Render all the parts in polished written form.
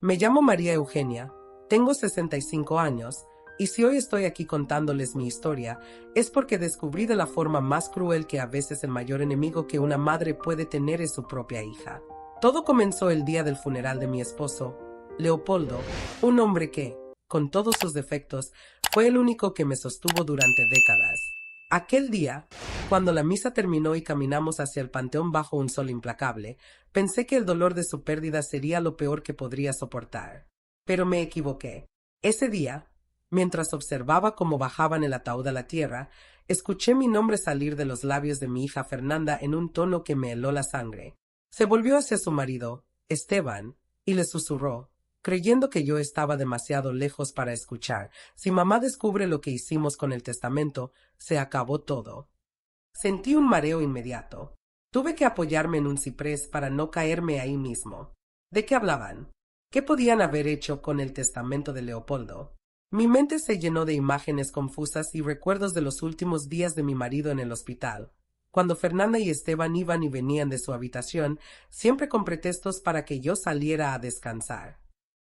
Me llamo María Eugenia, tengo 65 años, y si hoy estoy aquí contándoles mi historia, es porque descubrí de la forma más cruel que a veces el mayor enemigo que una madre puede tener es su propia hija. Todo comenzó el día del funeral de mi esposo, Leopoldo, un hombre que, con todos sus defectos, fue el único que me sostuvo durante décadas. Aquel día, cuando la misa terminó y caminamos hacia el panteón bajo un sol implacable, pensé que el dolor de su pérdida sería lo peor que podría soportar. Pero me equivoqué. Ese día, mientras observaba cómo bajaban el ataúd a la tierra, escuché mi nombre salir de los labios de mi hija Fernanda en un tono que me heló la sangre. Se volvió hacia su marido, Esteban, y le susurró, creyendo que yo estaba demasiado lejos para escuchar: si mamá descubre lo que hicimos con el testamento, se acabó todo. Sentí un mareo inmediato. Tuve que apoyarme en un ciprés para no caerme ahí mismo. ¿De qué hablaban? ¿Qué podían haber hecho con el testamento de Leopoldo? Mi mente se llenó de imágenes confusas y recuerdos de los últimos días de mi marido en el hospital, cuando Fernanda y Esteban iban y venían de su habitación, siempre con pretextos para que yo saliera a descansar.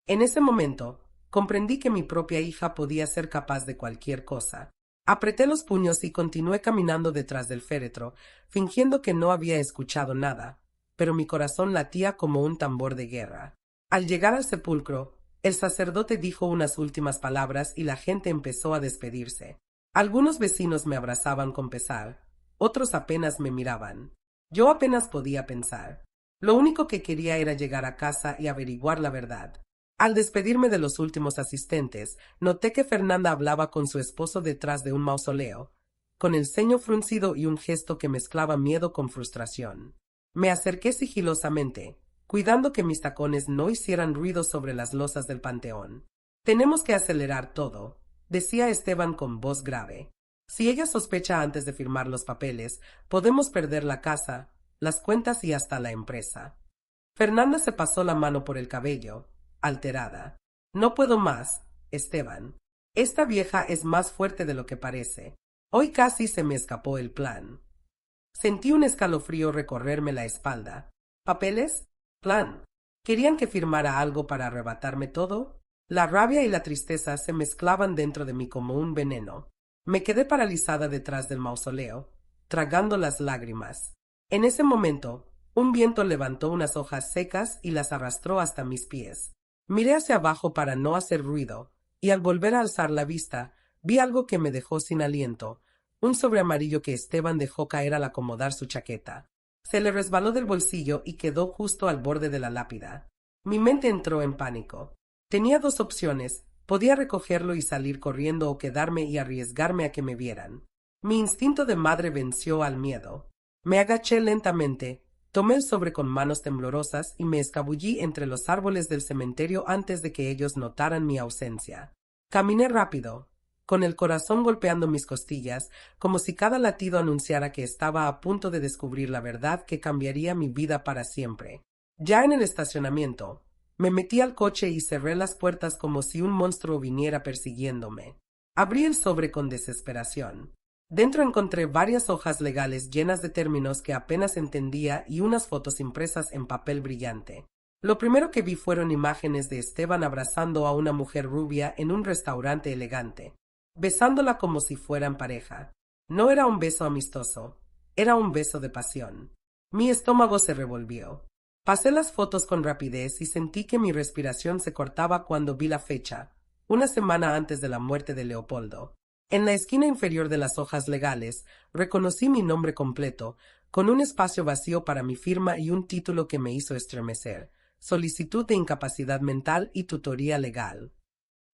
En ese momento, comprendí que mi propia hija podía ser capaz de cualquier cosa. Apreté los puños y continué caminando detrás del féretro, fingiendo que no había escuchado nada, pero mi corazón latía como un tambor de guerra. Al llegar al sepulcro, el sacerdote dijo unas últimas palabras y la gente empezó a despedirse. Algunos vecinos me abrazaban con pesar, otros apenas me miraban. Yo apenas podía pensar. Lo único que quería era llegar a casa y averiguar la verdad. Al despedirme de los últimos asistentes, noté que Fernanda hablaba con su esposo detrás de un mausoleo, con el ceño fruncido y un gesto que mezclaba miedo con frustración. Me acerqué sigilosamente, cuidando que mis tacones no hicieran ruido sobre las losas del panteón. Tenemos que acelerar todo, decía Esteban con voz grave. Si ella sospecha antes de firmar los papeles, podemos perder la casa, las cuentas y hasta la empresa. Fernanda se pasó la mano por el cabello, alterada. No puedo más, Esteban. Esta vieja es más fuerte de lo que parece. Hoy casi se me escapó el plan. Sentí un escalofrío recorrerme la espalda. ¿Papeles? Plan. ¿Querían que firmara algo para arrebatarme todo? La rabia y la tristeza se mezclaban dentro de mí como un veneno. Me quedé paralizada detrás del mausoleo, tragando las lágrimas. En ese momento, un viento levantó unas hojas secas y las arrastró hasta mis pies. Miré hacia abajo para no hacer ruido, y al volver a alzar la vista, vi algo que me dejó sin aliento, un sobre amarillo que Esteban dejó caer al acomodar su chaqueta. Se le resbaló del bolsillo y quedó justo al borde de la lápida. Mi mente entró en pánico. Tenía dos opciones: podía recogerlo y salir corriendo o quedarme y arriesgarme a que me vieran. Mi instinto de madre venció al miedo. Me agaché lentamente, tomé el sobre con manos temblorosas y me escabullí entre los árboles del cementerio antes de que ellos notaran mi ausencia. Caminé rápido, con el corazón golpeando mis costillas, como si cada latido anunciara que estaba a punto de descubrir la verdad que cambiaría mi vida para siempre. Ya en el estacionamiento, me metí al coche y cerré las puertas como si un monstruo viniera persiguiéndome. Abrí el sobre con desesperación. Dentro encontré varias hojas legales llenas de términos que apenas entendía y unas fotos impresas en papel brillante. Lo primero que vi fueron imágenes de Esteban abrazando a una mujer rubia en un restaurante elegante, besándola como si fueran pareja. No era un beso amistoso, era un beso de pasión. Mi estómago se revolvió. Pasé las fotos con rapidez y sentí que mi respiración se cortaba cuando vi la fecha, una semana antes de la muerte de Leopoldo. En la esquina inferior de las hojas legales, reconocí mi nombre completo, con un espacio vacío para mi firma y un título que me hizo estremecer: solicitud de incapacidad mental y tutoría legal.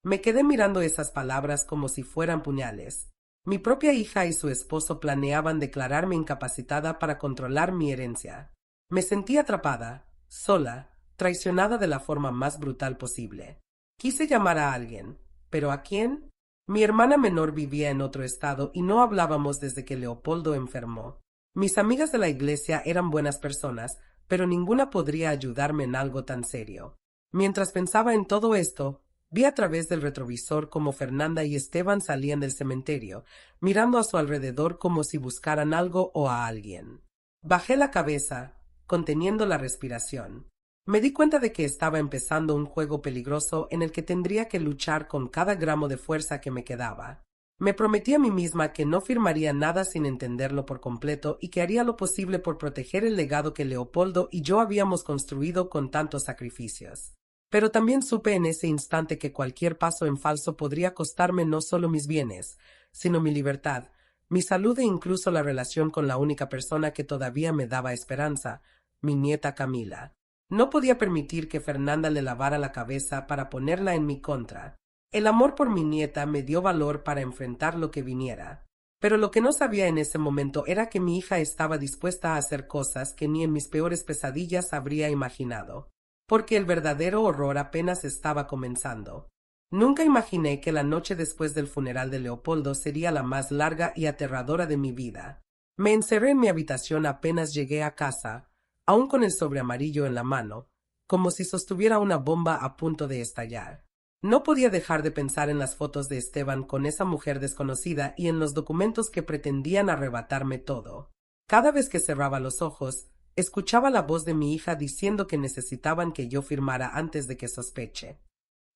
Me quedé mirando esas palabras como si fueran puñales. Mi propia hija y su esposo planeaban declararme incapacitada para controlar mi herencia. Me sentí atrapada, sola, traicionada de la forma más brutal posible. Quise llamar a alguien, ¿pero a quién? Mi hermana menor vivía en otro estado y no hablábamos desde que Leopoldo enfermó. Mis amigas de la iglesia eran buenas personas, pero ninguna podría ayudarme en algo tan serio. Mientras pensaba en todo esto, vi a través del retrovisor cómo Fernanda y Esteban salían del cementerio, mirando a su alrededor como si buscaran algo o a alguien. Bajé la cabeza, conteniendo la respiración. Me di cuenta de que estaba empezando un juego peligroso en el que tendría que luchar con cada gramo de fuerza que me quedaba. Me prometí a mí misma que no firmaría nada sin entenderlo por completo y que haría lo posible por proteger el legado que Leopoldo y yo habíamos construido con tantos sacrificios. Pero también supe en ese instante que cualquier paso en falso podría costarme no solo mis bienes, sino mi libertad, mi salud e incluso la relación con la única persona que todavía me daba esperanza, mi nieta Camila. No podía permitir que Fernanda le lavara la cabeza para ponerla en mi contra. El amor por mi nieta me dio valor para enfrentar lo que viniera. Pero lo que no sabía en ese momento era que mi hija estaba dispuesta a hacer cosas que ni en mis peores pesadillas habría imaginado. Porque el verdadero horror apenas estaba comenzando. Nunca imaginé que la noche después del funeral de Leopoldo sería la más larga y aterradora de mi vida. Me encerré en mi habitación apenas llegué a casa, aún con el sobre amarillo en la mano, como si sostuviera una bomba a punto de estallar. No podía dejar de pensar en las fotos de Esteban con esa mujer desconocida y en los documentos que pretendían arrebatarme todo. Cada vez que cerraba los ojos, escuchaba la voz de mi hija diciendo que necesitaban que yo firmara antes de que sospeche.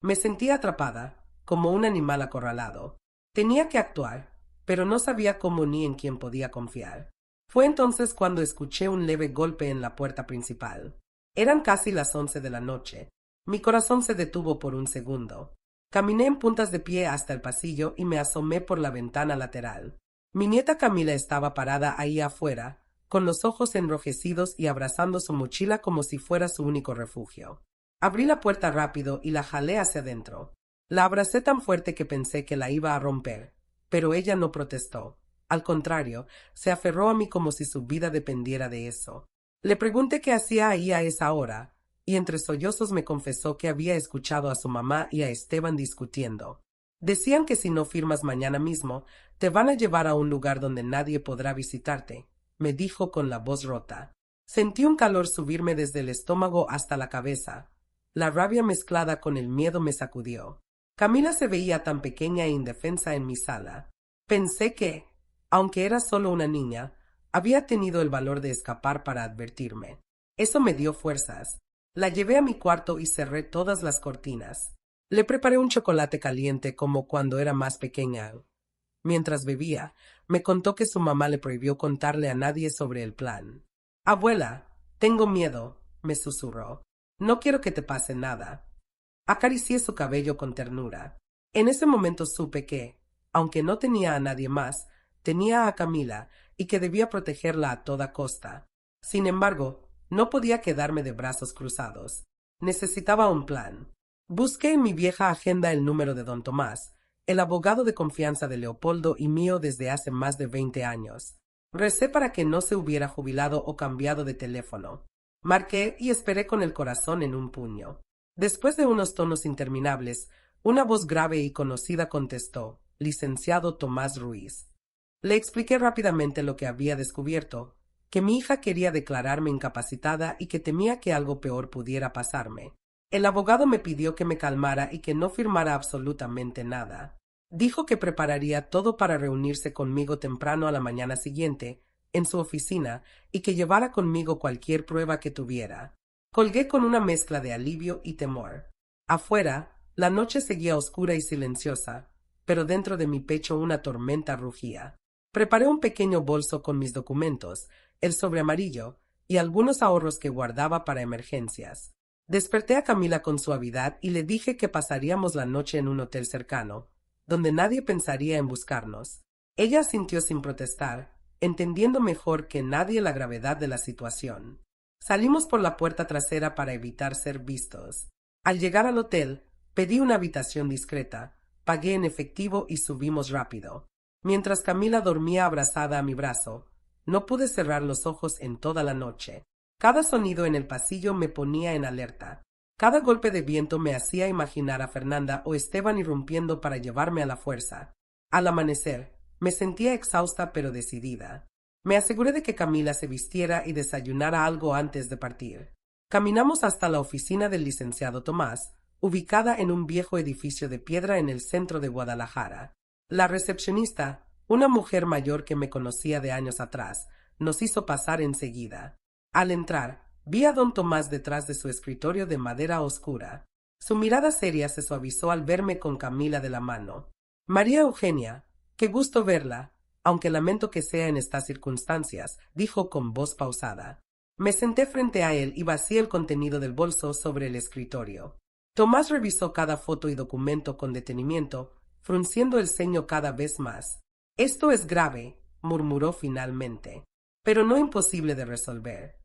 Me sentía atrapada, como un animal acorralado. Tenía que actuar, pero no sabía cómo ni en quién podía confiar. Fue entonces cuando escuché un leve golpe en la puerta principal. Eran casi las 11 de la noche. Mi corazón se detuvo por un segundo. Caminé en puntas de pie hasta el pasillo y me asomé por la ventana lateral. Mi nieta Camila estaba parada ahí afuera, con los ojos enrojecidos y abrazando su mochila como si fuera su único refugio. Abrí la puerta rápido y la jalé hacia adentro. La abracé tan fuerte que pensé que la iba a romper, pero ella no protestó. Al contrario, se aferró a mí como si su vida dependiera de eso. Le pregunté qué hacía ahí a esa hora, y entre sollozos me confesó que había escuchado a su mamá y a Esteban discutiendo. Decían que si no firmas mañana mismo, te van a llevar a un lugar donde nadie podrá visitarte, me dijo con la voz rota. Sentí un calor subirme desde el estómago hasta la cabeza. La rabia mezclada con el miedo me sacudió. Camila se veía tan pequeña e indefensa en mi sala. Pensé que, aunque era solo una niña, había tenido el valor de escapar para advertirme. Eso me dio fuerzas. La llevé a mi cuarto y cerré todas las cortinas. Le preparé un chocolate caliente como cuando era más pequeña. Mientras bebía, me contó que su mamá le prohibió contarle a nadie sobre el plan. Abuela, tengo miedo, me susurró. No quiero que te pase nada. Acaricié su cabello con ternura. En ese momento supe que, aunque no tenía a nadie más, tenía a Camila y que debía protegerla a toda costa. Sin embargo, no podía quedarme de brazos cruzados. Necesitaba un plan. Busqué en mi vieja agenda el número de don Tomás, el abogado de confianza de Leopoldo y mío desde hace más de 20 años. Recé para que no se hubiera jubilado o cambiado de teléfono. Marqué y esperé con el corazón en un puño. Después de unos tonos interminables, una voz grave y conocida contestó: licenciado Tomás Ruiz. Le expliqué rápidamente lo que había descubierto, que mi hija quería declararme incapacitada y que temía que algo peor pudiera pasarme. El abogado me pidió que me calmara y que no firmara absolutamente nada. Dijo que prepararía todo para reunirse conmigo temprano a la mañana siguiente, en su oficina, y que llevara conmigo cualquier prueba que tuviera. Colgué con una mezcla de alivio y temor. Afuera, la noche seguía oscura y silenciosa, pero dentro de mi pecho una tormenta rugía. Preparé un pequeño bolso con mis documentos, el sobre amarillo y algunos ahorros que guardaba para emergencias. Desperté a Camila con suavidad y le dije que pasaríamos la noche en un hotel cercano, donde nadie pensaría en buscarnos. Ella asintió sin protestar, entendiendo mejor que nadie la gravedad de la situación. Salimos por la puerta trasera para evitar ser vistos. Al llegar al hotel, pedí una habitación discreta, pagué en efectivo y subimos rápido. Mientras Camila dormía abrazada a mi brazo, no pude cerrar los ojos en toda la noche. Cada sonido en el pasillo me ponía en alerta. Cada golpe de viento me hacía imaginar a Fernanda o Esteban irrumpiendo para llevarme a la fuerza. Al amanecer, me sentía exhausta pero decidida. Me aseguré de que Camila se vistiera y desayunara algo antes de partir. Caminamos hasta la oficina del licenciado Tomás, ubicada en un viejo edificio de piedra en el centro de Guadalajara. La recepcionista, una mujer mayor que me conocía de años atrás, nos hizo pasar enseguida. Al entrar, Vi a don Tomás detrás de su escritorio de madera oscura. Su mirada seria se suavizó al verme con Camila de la mano. María Eugenia, qué gusto verla, aunque lamento que sea en estas circunstancias, dijo con voz pausada. Me senté frente a él y vacié el contenido del bolso sobre el escritorio. Tomás revisó cada foto y documento con detenimiento, frunciendo el ceño cada vez más. Esto es grave, murmuró finalmente, pero no imposible de resolver.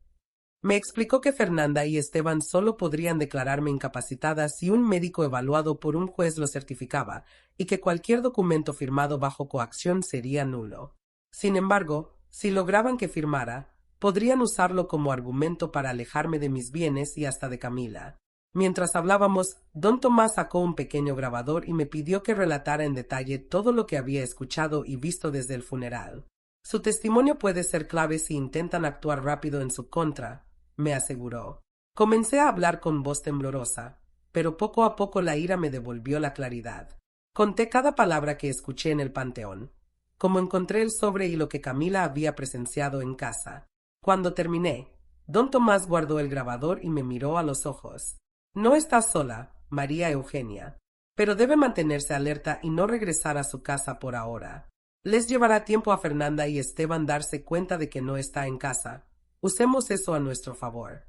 Me explicó que Fernanda y Esteban solo podrían declararme incapacitada si un médico evaluado por un juez lo certificaba, y que cualquier documento firmado bajo coacción sería nulo. Sin embargo, si lograban que firmara, podrían usarlo como argumento para alejarme de mis bienes y hasta de Camila. Mientras hablábamos, don Tomás sacó un pequeño grabador y me pidió que relatara en detalle todo lo que había escuchado y visto desde el funeral. Su testimonio puede ser clave si intentan actuar rápido en su contra, me aseguró. Comencé a hablar con voz temblorosa, pero poco a poco la ira me devolvió la claridad. Conté cada palabra que escuché en el panteón, como encontré el sobre y lo que Camila había presenciado en casa. Cuando terminé, don Tomás guardó el grabador y me miró a los ojos. No estás sola, María Eugenia, pero debe mantenerse alerta y no regresar a su casa por ahora. Les llevará tiempo a Fernanda y Esteban darse cuenta de que no está en casa. Usemos eso a nuestro favor.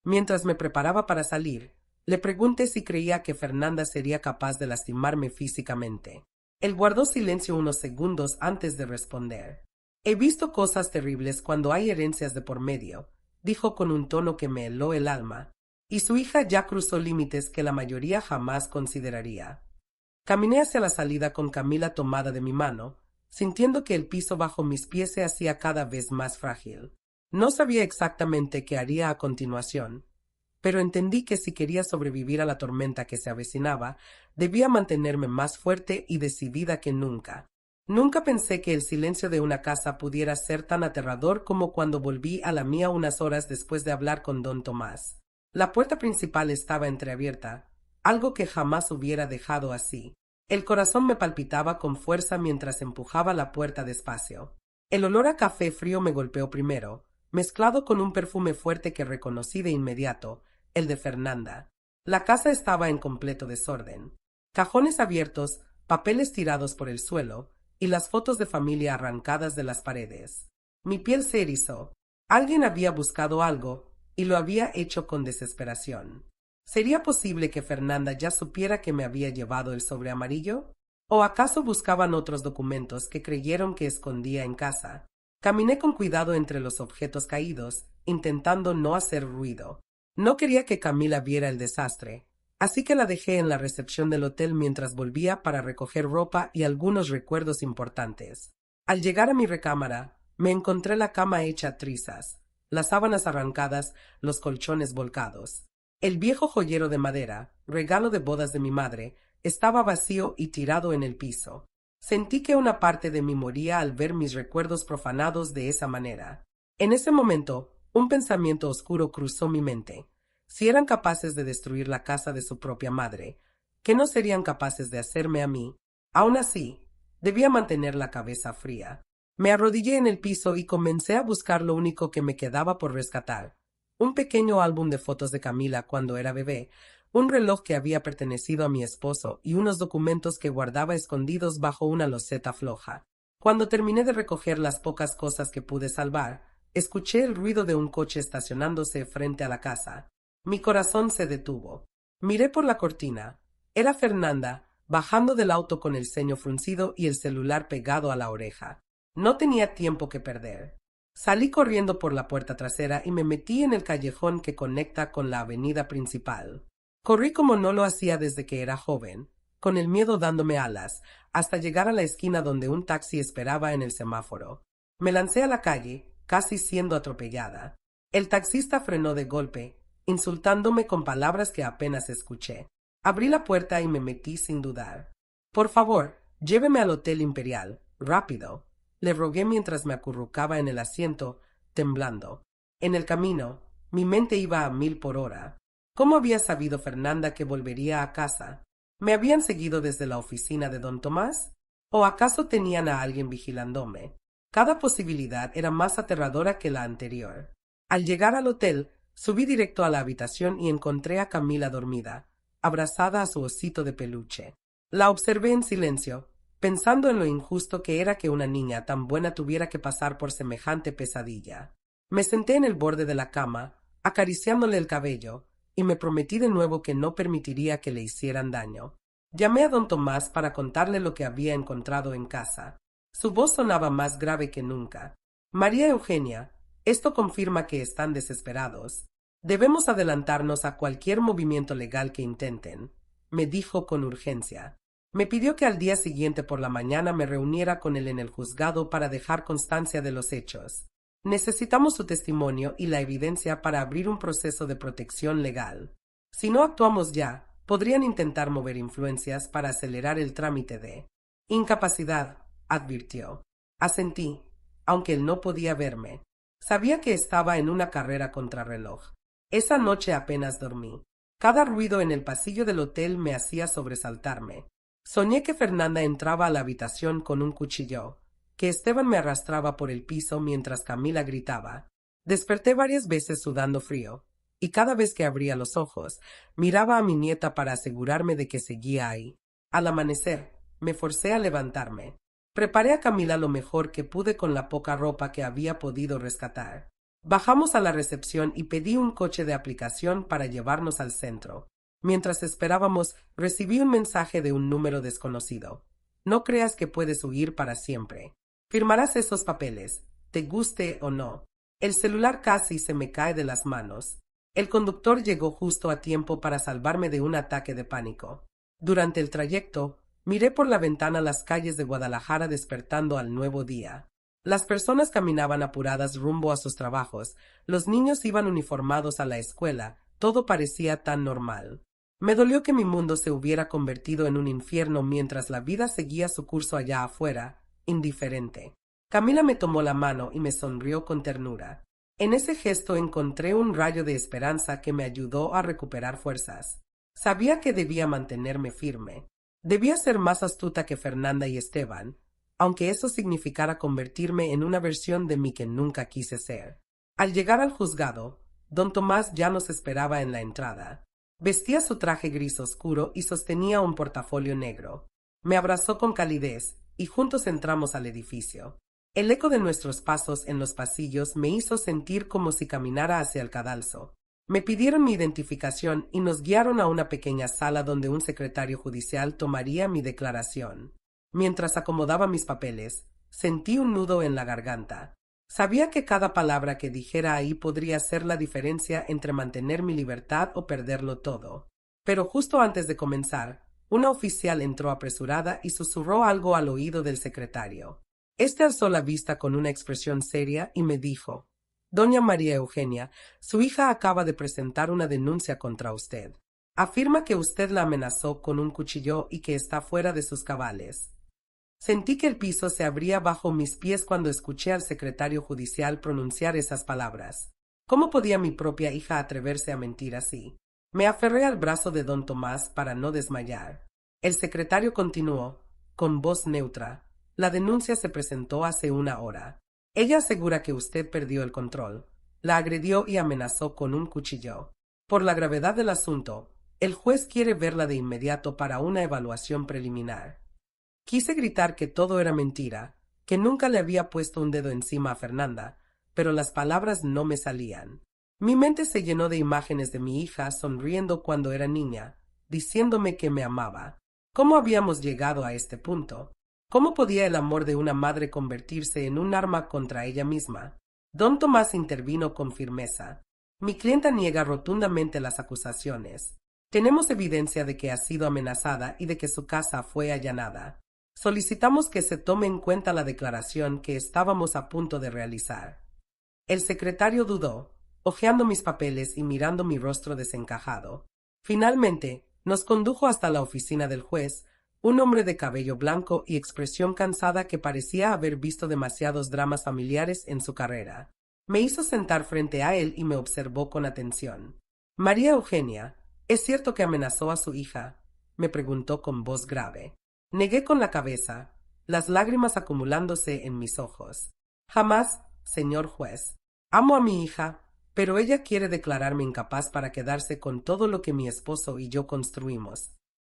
Mientras me preparaba para salir, le pregunté si creía que Fernanda sería capaz de lastimarme físicamente. Él guardó silencio unos segundos antes de responder. He visto cosas terribles cuando hay herencias de por medio, dijo con un tono que me heló el alma, y su hija ya cruzó límites que la mayoría jamás consideraría. Caminé hacia la salida con Camila tomada de mi mano, sintiendo que el piso bajo mis pies se hacía cada vez más frágil. No sabía exactamente qué haría a continuación, pero entendí que si quería sobrevivir a la tormenta que se avecinaba, debía mantenerme más fuerte y decidida que nunca. Nunca pensé que el silencio de una casa pudiera ser tan aterrador como cuando volví a la mía unas horas después de hablar con don Tomás. La puerta principal estaba entreabierta, algo que jamás hubiera dejado así. El corazón me palpitaba con fuerza mientras empujaba la puerta despacio. El olor a café frío me golpeó primero, mezclado con un perfume fuerte que reconocí de inmediato, el de Fernanda. La casa estaba en completo desorden. Cajones abiertos, papeles tirados por el suelo, y las fotos de familia arrancadas de las paredes. Mi piel se erizó. Alguien había buscado algo, y lo había hecho con desesperación. ¿Sería posible que Fernanda ya supiera que me había llevado el sobre amarillo? ¿O acaso buscaban otros documentos que creyeron que escondía en casa? Caminé con cuidado entre los objetos caídos, intentando no hacer ruido. No quería que Camila viera el desastre, así que la dejé en la recepción del hotel mientras volvía para recoger ropa y algunos recuerdos importantes. Al llegar a mi recámara, me encontré la cama hecha trizas, las sábanas arrancadas, los colchones volcados. El viejo joyero de madera, regalo de bodas de mi madre, estaba vacío y tirado en el piso. Sentí que una parte de mí moría al ver mis recuerdos profanados de esa manera. En ese momento, un pensamiento oscuro cruzó mi mente. Si eran capaces de destruir la casa de su propia madre, ¿qué no serían capaces de hacerme a mí? Aún así, debía mantener la cabeza fría. Me arrodillé en el piso y comencé a buscar lo único que me quedaba por rescatar. Un pequeño álbum de fotos de Camila cuando era bebé, un reloj que había pertenecido a mi esposo y unos documentos que guardaba escondidos bajo una loseta floja. Cuando terminé de recoger las pocas cosas que pude salvar, escuché el ruido de un coche estacionándose frente a la casa. Mi corazón se detuvo. Miré por la cortina. Era Fernanda, bajando del auto con el ceño fruncido y el celular pegado a la oreja. No tenía tiempo que perder. Salí corriendo por la puerta trasera y me metí en el callejón que conecta con la avenida principal. Corrí como no lo hacía desde que era joven, con el miedo dándome alas, hasta llegar a la esquina donde un taxi esperaba en el semáforo. Me lancé a la calle, casi siendo atropellada. El taxista frenó de golpe, insultándome con palabras que apenas escuché. Abrí la puerta y me metí sin dudar. Por favor, lléveme al Hotel Imperial, rápido, le rogué mientras me acurrucaba en el asiento, temblando. En el camino, mi mente iba a 1000 por hora. ¿Cómo había sabido Fernanda que volvería a casa? ¿Me habían seguido desde la oficina de don Tomás? ¿O acaso tenían a alguien vigilándome? Cada posibilidad era más aterradora que la anterior. Al llegar al hotel, Subí directo a la habitación y encontré a Camila dormida, abrazada a su osito de peluche. La observé en silencio, pensando en lo injusto que era que una niña tan buena tuviera que pasar por semejante pesadilla. Me senté en el borde de la cama, acariciándole el cabello, y me prometí de nuevo que no permitiría que le hicieran daño. Llamé a don Tomás para contarle lo que había encontrado en casa. Su voz sonaba más grave que nunca. María Eugenia, esto confirma que están desesperados. Debemos adelantarnos a cualquier movimiento legal que intenten, me dijo con urgencia. Me pidió que al día siguiente por la mañana me reuniera con él en el juzgado para dejar constancia de los hechos. Necesitamos su testimonio y la evidencia para abrir un proceso de protección legal. Si no actuamos ya, podrían intentar mover influencias para acelerar el trámite de incapacidad, advirtió. Asentí, aunque él no podía verme. Sabía que estaba en una carrera contrarreloj. Esa noche apenas dormí. Cada ruido en el pasillo del hotel me hacía sobresaltarme. Soñé que Fernanda entraba a la habitación con un cuchillo, que Esteban me arrastraba por el piso mientras Camila gritaba. Desperté varias veces sudando frío, y cada vez que abría los ojos, miraba a mi nieta para asegurarme de que seguía ahí. Al amanecer, me forcé a levantarme. Preparé a Camila lo mejor que pude con la poca ropa que había podido rescatar. Bajamos a la recepción y pedí un coche de aplicación para llevarnos al centro. Mientras esperábamos, recibí un mensaje de un número desconocido. No creas que puedes huir para siempre. Firmarás esos papeles, te guste o no. El celular casi se me cae de las manos. El conductor llegó justo a tiempo para salvarme de un ataque de pánico. Durante el trayecto, miré por la ventana las calles de Guadalajara despertando al nuevo día. Las personas caminaban apuradas rumbo a sus trabajos, los niños iban uniformados a la escuela, todo parecía tan normal. Me dolió que mi mundo se hubiera convertido en un infierno mientras la vida seguía su curso allá afuera, indiferente. Camila me tomó la mano y me sonrió con ternura. En ese gesto encontré un rayo de esperanza que me ayudó a recuperar fuerzas. Sabía que debía mantenerme firme. Debía ser más astuta que Fernanda y Esteban, aunque eso significara convertirme en una versión de mí que nunca quise ser. Al llegar al juzgado, don Tomás ya nos esperaba en la entrada. Vestía su traje gris oscuro y sostenía un portafolio negro. Me abrazó con calidez y juntos entramos al edificio. El eco de nuestros pasos en los pasillos me hizo sentir como si caminara hacia el cadalso. Me pidieron mi identificación y nos guiaron a una pequeña sala donde un secretario judicial tomaría mi declaración. Mientras acomodaba mis papeles, sentí un nudo en la garganta. Sabía que cada palabra que dijera ahí podría hacer la diferencia entre mantener mi libertad o perderlo todo. Pero justo antes de comenzar, una oficial entró apresurada y susurró algo al oído del secretario. Este alzó la vista con una expresión seria y me dijo: «Doña María Eugenia, su hija acaba de presentar una denuncia contra usted. Afirma que usted la amenazó con un cuchillo y que está fuera de sus cabales». Sentí que el piso se abría bajo mis pies cuando escuché al secretario judicial pronunciar esas palabras. ¿Cómo podía mi propia hija atreverse a mentir así? Me aferré al brazo de don Tomás para no desmayar. El secretario continuó, con voz neutra: «La denuncia se presentó hace una hora. Ella asegura que usted perdió el control, la agredió y amenazó con un cuchillo. Por la gravedad del asunto, el juez quiere verla de inmediato para una evaluación preliminar». Quise gritar que todo era mentira, que nunca le había puesto un dedo encima a Fernanda, pero las palabras no me salían. Mi mente se llenó de imágenes de mi hija sonriendo cuando era niña, diciéndome que me amaba. ¿Cómo habíamos llegado a este punto? ¿Cómo podía el amor de una madre convertirse en un arma contra ella misma? Don Tomás intervino con firmeza. Mi clienta niega rotundamente las acusaciones. Tenemos evidencia de que ha sido amenazada y de que su casa fue allanada. Solicitamos que se tome en cuenta la declaración que estábamos a punto de realizar. El secretario dudó, hojeando mis papeles y mirando mi rostro desencajado. Finalmente, nos condujo hasta la oficina del juez, un hombre de cabello blanco y expresión cansada que parecía haber visto demasiados dramas familiares en su carrera. Me hizo sentar frente a él y me observó con atención. «María Eugenia, ¿es cierto que amenazó a su hija?», me preguntó con voz grave. Negué con la cabeza, las lágrimas acumulándose en mis ojos. «Jamás, señor juez. Amo a mi hija, pero ella quiere declararme incapaz para quedarse con todo lo que mi esposo y yo construimos.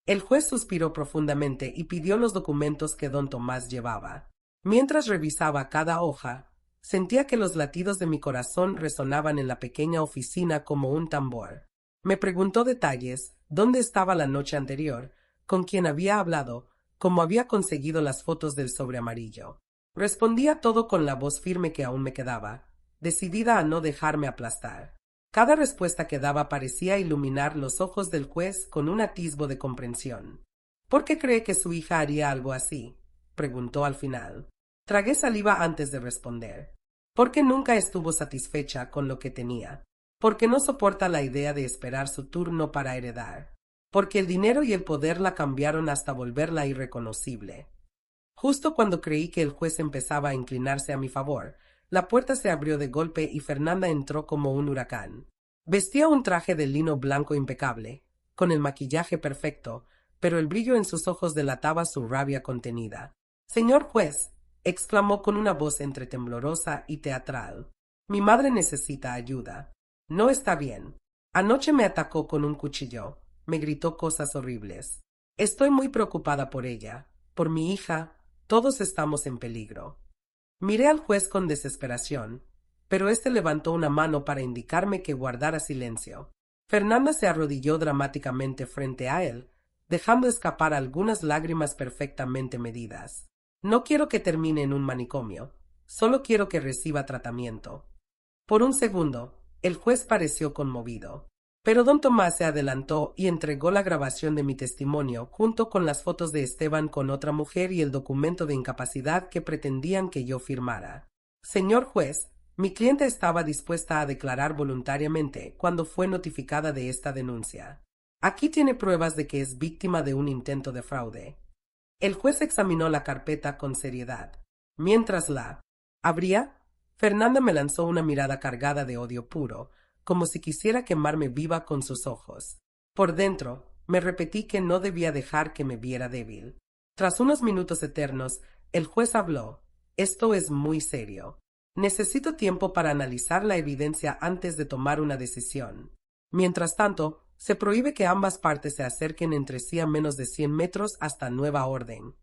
El juez suspiró profundamente y pidió los documentos que don Tomás llevaba. Mientras revisaba cada hoja, sentía que los latidos de mi corazón resonaban en la pequeña oficina como un tambor. Me preguntó detalles, dónde estaba la noche anterior, con quién había hablado, cómo había conseguido las fotos del sobre amarillo. Respondía todo con la voz firme que aún me quedaba, decidida a no dejarme aplastar. Cada respuesta que daba parecía iluminar los ojos del juez con un atisbo de comprensión. ¿Por qué cree que su hija haría algo así?, preguntó al final. Tragué saliva antes de responder. Porque nunca estuvo satisfecha con lo que tenía. Porque no soporta la idea de esperar su turno para heredar. Porque el dinero y el poder la cambiaron hasta volverla irreconocible. Justo cuando creí que el juez empezaba a inclinarse a mi favor, la puerta se abrió de golpe y Fernanda entró como un huracán. Vestía un traje de lino blanco impecable, con el maquillaje perfecto, pero el brillo en sus ojos delataba su rabia contenida. «Señor juez», exclamó con una voz entre temblorosa y teatral, «mi madre necesita ayuda. No está bien. Anoche me atacó con un cuchillo, me gritó cosas horribles. Estoy muy preocupada por ella, por mi hija, todos estamos en peligro». Miré al juez con desesperación, pero éste levantó una mano para indicarme que guardara silencio. Fernanda se arrodilló dramáticamente frente a él, dejando escapar algunas lágrimas perfectamente medidas. «No quiero que termine en un manicomio, solo quiero que reciba tratamiento». Por un segundo, el juez pareció conmovido. Pero don Tomás se adelantó y entregó la grabación de mi testimonio junto con las fotos de Esteban con otra mujer y el documento de incapacidad que pretendían que yo firmara. «Señor juez, mi cliente estaba dispuesta a declarar voluntariamente cuando fue notificada de esta denuncia. Aquí tiene pruebas de que es víctima de un intento de fraude». El juez examinó la carpeta con seriedad. Mientras la abría, Fernanda me lanzó una mirada cargada de odio puro, como si quisiera quemarme viva con sus ojos. Por dentro, me repetí que no debía dejar que me viera débil. Tras unos minutos eternos, el juez habló. «Esto es muy serio. Necesito tiempo para analizar la evidencia antes de tomar una decisión. Mientras tanto, se prohíbe que ambas partes se acerquen entre sí a menos de 100 metros hasta nueva orden».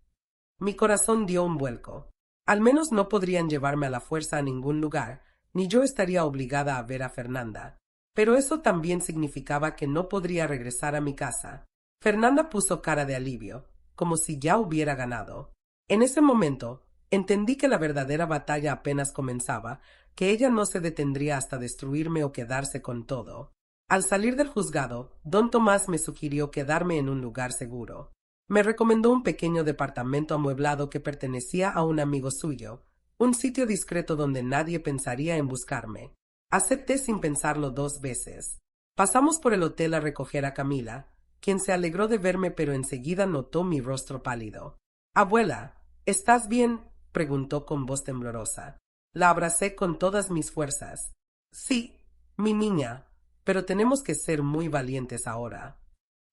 Mi corazón dio un vuelco. Al menos no podrían llevarme a la fuerza a ningún lugar, ni yo estaría obligada a ver a Fernanda. Pero eso también significaba que no podría regresar a mi casa. Fernanda puso cara de alivio, como si ya hubiera ganado. En ese momento, entendí que la verdadera batalla apenas comenzaba, que ella no se detendría hasta destruirme o quedarse con todo. Al salir del juzgado, don Tomás me sugirió quedarme en un lugar seguro. Me recomendó un pequeño departamento amueblado que pertenecía a un amigo suyo, un sitio discreto donde nadie pensaría en buscarme. Acepté sin pensarlo 2 veces. Pasamos por el hotel a recoger a Camila, quien se alegró de verme pero enseguida notó mi rostro pálido. «Abuela, ¿estás bien?», preguntó con voz temblorosa. La abracé con todas mis fuerzas. «Sí, mi niña, pero tenemos que ser muy valientes ahora».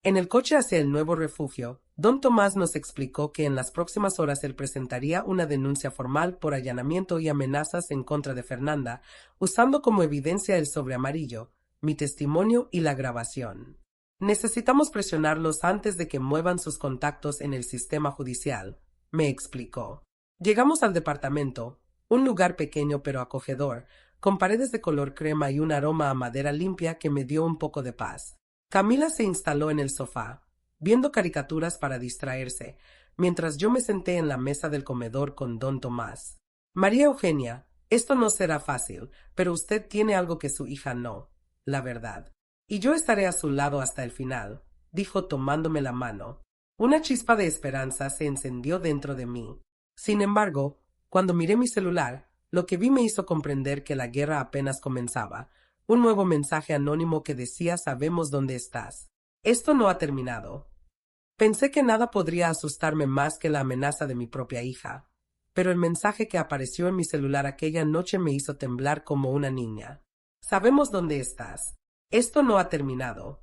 En el coche hacia el nuevo refugio, don Tomás nos explicó que en las próximas horas él presentaría una denuncia formal por allanamiento y amenazas en contra de Fernanda, usando como evidencia el sobre amarillo, mi testimonio y la grabación. «Necesitamos presionarlos antes de que muevan sus contactos en el sistema judicial», me explicó. Llegamos al departamento, un lugar pequeño pero acogedor, con paredes de color crema y un aroma a madera limpia que me dio un poco de paz. Camila se instaló en el sofá, viendo caricaturas para distraerse, mientras yo me senté en la mesa del comedor con don Tomás. «María Eugenia, esto no será fácil, pero usted tiene algo que su hija no, la verdad. Y yo estaré a su lado hasta el final», dijo tomándome la mano. Una chispa de esperanza se encendió dentro de mí. Sin embargo, cuando miré mi celular, lo que vi me hizo comprender que la guerra apenas comenzaba. Un nuevo mensaje anónimo que decía «Sabemos dónde estás. Esto no ha terminado». Pensé que nada podría asustarme más que la amenaza de mi propia hija, pero el mensaje que apareció en mi celular aquella noche me hizo temblar como una niña. «Sabemos dónde estás. Esto no ha terminado».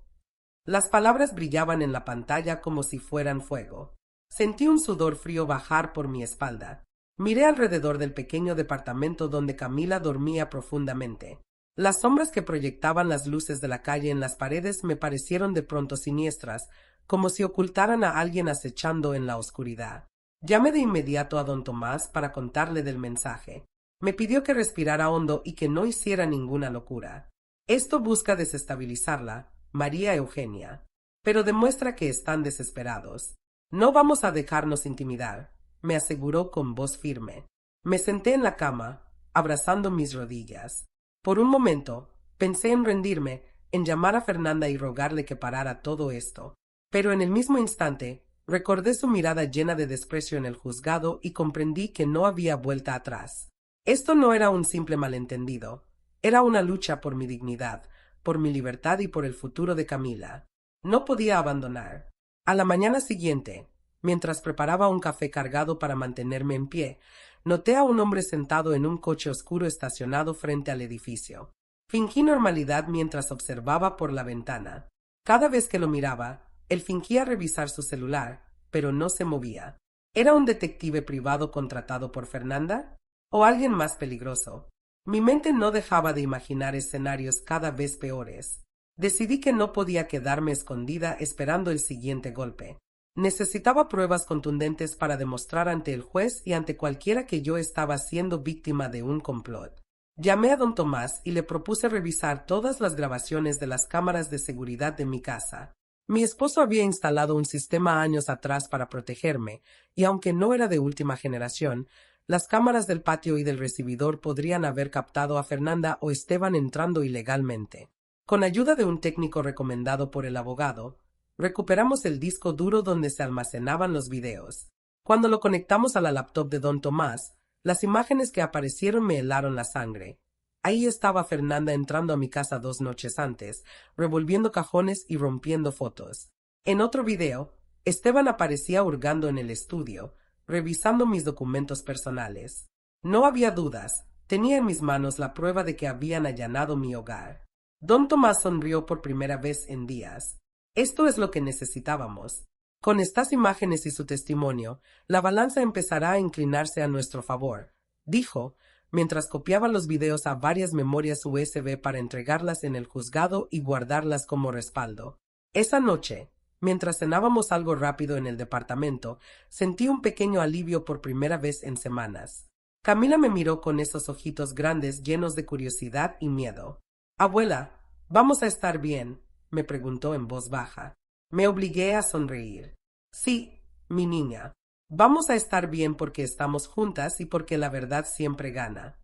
Las palabras brillaban en la pantalla como si fueran fuego. Sentí un sudor frío bajar por mi espalda. Miré alrededor del pequeño departamento donde Camila dormía profundamente. Las sombras que proyectaban las luces de la calle en las paredes me parecieron de pronto siniestras, como si ocultaran a alguien acechando en la oscuridad. Llamé de inmediato a don Tomás para contarle del mensaje. Me pidió que respirara hondo y que no hiciera ninguna locura. Esto busca desestabilizarla, María Eugenia. Pero demuestra que están desesperados. No vamos a dejarnos intimidar, me aseguró con voz firme. Me senté en la cama, abrazando mis rodillas. Por un momento, pensé en rendirme, en llamar a Fernanda y rogarle que parara todo esto. Pero en el mismo instante, recordé su mirada llena de desprecio en el juzgado y comprendí que no había vuelta atrás. Esto no era un simple malentendido. Era una lucha por mi dignidad, por mi libertad y por el futuro de Camila. No podía abandonar. A la mañana siguiente, mientras preparaba un café cargado para mantenerme en pie, noté a un hombre sentado en un coche oscuro estacionado frente al edificio. Fingí normalidad mientras observaba por la ventana. Cada vez que lo miraba, él fingía revisar su celular, pero no se movía. ¿Era un detective privado contratado por Fernanda? ¿O alguien más peligroso? Mi mente no dejaba de imaginar escenarios cada vez peores. Decidí que no podía quedarme escondida esperando el siguiente golpe. Necesitaba pruebas contundentes para demostrar ante el juez y ante cualquiera que yo estaba siendo víctima de un complot. Llamé a don Tomás y le propuse revisar todas las grabaciones de las cámaras de seguridad de mi casa. Mi esposo había instalado un sistema años atrás para protegerme, y aunque no era de última generación, las cámaras del patio y del recibidor podrían haber captado a Fernanda o Esteban entrando ilegalmente. Con ayuda de un técnico recomendado por el abogado, recuperamos el disco duro donde se almacenaban los videos. Cuando lo conectamos a la laptop de don Tomás, las imágenes que aparecieron me helaron la sangre. Ahí estaba Fernanda entrando a mi casa 2 noches antes, revolviendo cajones y rompiendo fotos. En otro video, Esteban aparecía hurgando en el estudio, revisando mis documentos personales. No había dudas, tenía en mis manos la prueba de que habían allanado mi hogar. Don Tomás sonrió por primera vez en días. Esto es lo que necesitábamos. Con estas imágenes y su testimonio, la balanza empezará a inclinarse a nuestro favor, dijo, mientras copiaba los videos a varias memorias USB para entregarlas en el juzgado y guardarlas como respaldo. Esa noche, mientras cenábamos algo rápido en el departamento, sentí un pequeño alivio por primera vez en semanas. Camila me miró con esos ojitos grandes llenos de curiosidad y miedo. «Abuela, ¿vamos a estar bien?», me preguntó en voz baja. Me obligué a sonreír. «Sí, mi niña. Vamos a estar bien porque estamos juntas y porque la verdad siempre gana».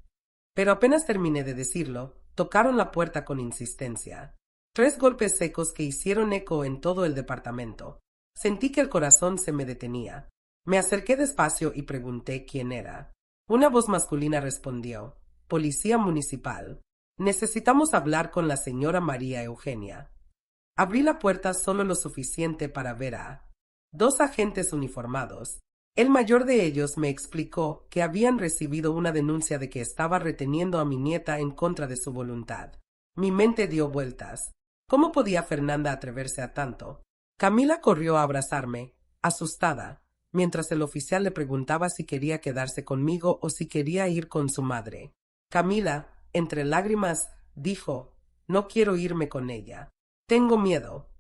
Pero apenas terminé de decirlo, tocaron la puerta con insistencia. 3 golpes secos que hicieron eco en todo el departamento. Sentí que el corazón se me detenía. Me acerqué despacio y pregunté quién era. Una voz masculina respondió: «Policía municipal. Necesitamos hablar con la señora María Eugenia». Abrí la puerta solo lo suficiente para ver a 2 agentes uniformados. El mayor de ellos me explicó que habían recibido una denuncia de que estaba reteniendo a mi nieta en contra de su voluntad. Mi mente dio vueltas. ¿Cómo podía Fernanda atreverse a tanto? Camila corrió a abrazarme, asustada, mientras el oficial le preguntaba si quería quedarse conmigo o si quería ir con su madre. Camila, entre lágrimas, dijo: «No quiero irme con ella. Tengo miedo».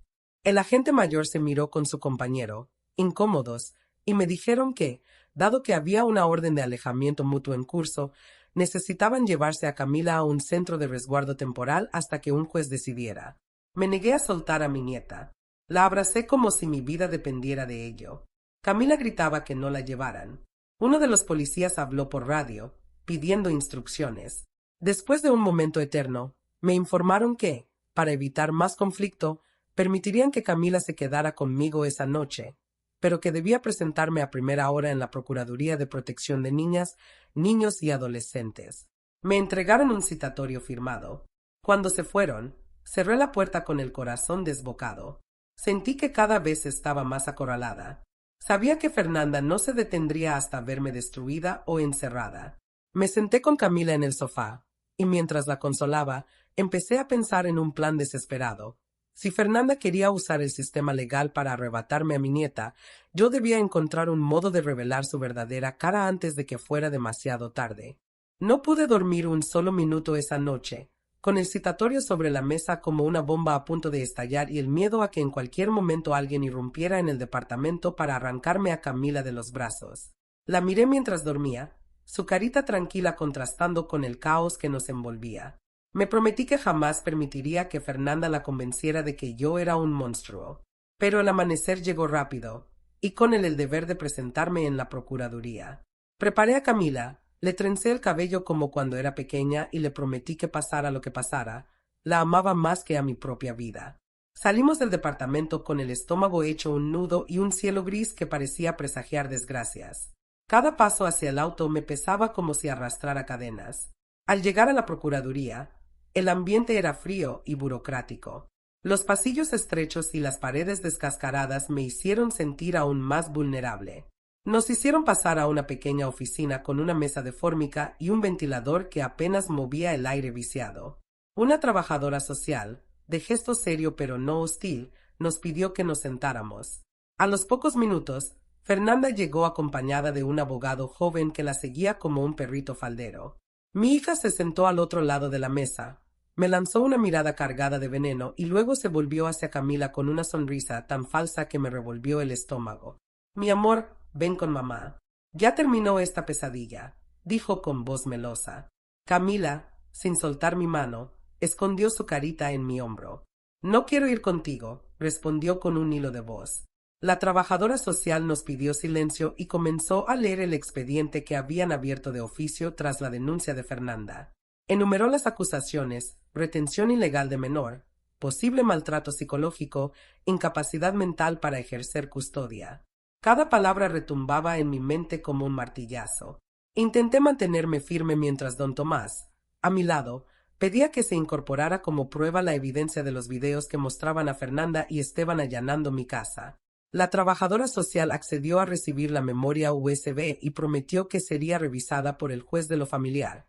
El agente mayor se miró con su compañero, incómodos, y me dijeron que, dado que había una orden de alejamiento mutuo en curso, necesitaban llevarse a Camila a un centro de resguardo temporal hasta que un juez decidiera. Me negué a soltar a mi nieta. La abracé como si mi vida dependiera de ello. Camila gritaba que no la llevaran. Uno de los policías habló por radio, pidiendo instrucciones. Después de un momento eterno, me informaron que, para evitar más conflicto, permitirían que Camila se quedara conmigo esa noche, pero que debía presentarme a primera hora en la Procuraduría de Protección de Niñas, Niños y Adolescentes. Me entregaron un citatorio firmado. Cuando se fueron, cerré la puerta con el corazón desbocado. Sentí que cada vez estaba más acorralada. Sabía que Fernanda no se detendría hasta verme destruida o encerrada. Me senté con Camila en el sofá, y mientras la consolaba, empecé a pensar en un plan desesperado. Si Fernanda quería usar el sistema legal para arrebatarme a mi nieta, yo debía encontrar un modo de revelar su verdadera cara antes de que fuera demasiado tarde. No pude dormir un solo minuto esa noche, con el citatorio sobre la mesa como una bomba a punto de estallar y el miedo a que en cualquier momento alguien irrumpiera en el departamento para arrancarme a Camila de los brazos. La miré mientras dormía, su carita tranquila contrastando con el caos que nos envolvía. Me prometí que jamás permitiría que Fernanda la convenciera de que yo era un monstruo. Pero el amanecer llegó rápido, y con él el deber de presentarme en la procuraduría. Preparé a Camila, le trencé el cabello como cuando era pequeña y le prometí que pasara lo que pasara, la amaba más que a mi propia vida. Salimos del departamento con el estómago hecho un nudo y un cielo gris que parecía presagiar desgracias. Cada paso hacia el auto me pesaba como si arrastrara cadenas. Al llegar a la procuraduría, el ambiente era frío y burocrático. Los pasillos estrechos y las paredes descascaradas me hicieron sentir aún más vulnerable. Nos hicieron pasar a una pequeña oficina con una mesa de fórmica y un ventilador que apenas movía el aire viciado. Una trabajadora social, de gesto serio pero no hostil, nos pidió que nos sentáramos. A los pocos minutos, Fernanda llegó acompañada de un abogado joven que la seguía como un perrito faldero. Mi hija se sentó al otro lado de la mesa. Me lanzó una mirada cargada de veneno y luego se volvió hacia Camila con una sonrisa tan falsa que me revolvió el estómago. Mi amor, ven con mamá. Ya terminó esta pesadilla, dijo con voz melosa. Camila, sin soltar mi mano, escondió su carita en mi hombro. No quiero ir contigo, respondió con un hilo de voz. La trabajadora social nos pidió silencio y comenzó a leer el expediente que habían abierto de oficio tras la denuncia de Fernanda. Enumeró las acusaciones: retención ilegal de menor, posible maltrato psicológico, incapacidad mental para ejercer custodia. Cada palabra retumbaba en mi mente como un martillazo. Intenté mantenerme firme mientras don Tomás, a mi lado, pedía que se incorporara como prueba la evidencia de los videos que mostraban a Fernanda y Esteban allanando mi casa. La trabajadora social accedió a recibir la memoria USB y prometió que sería revisada por el juez de lo familiar,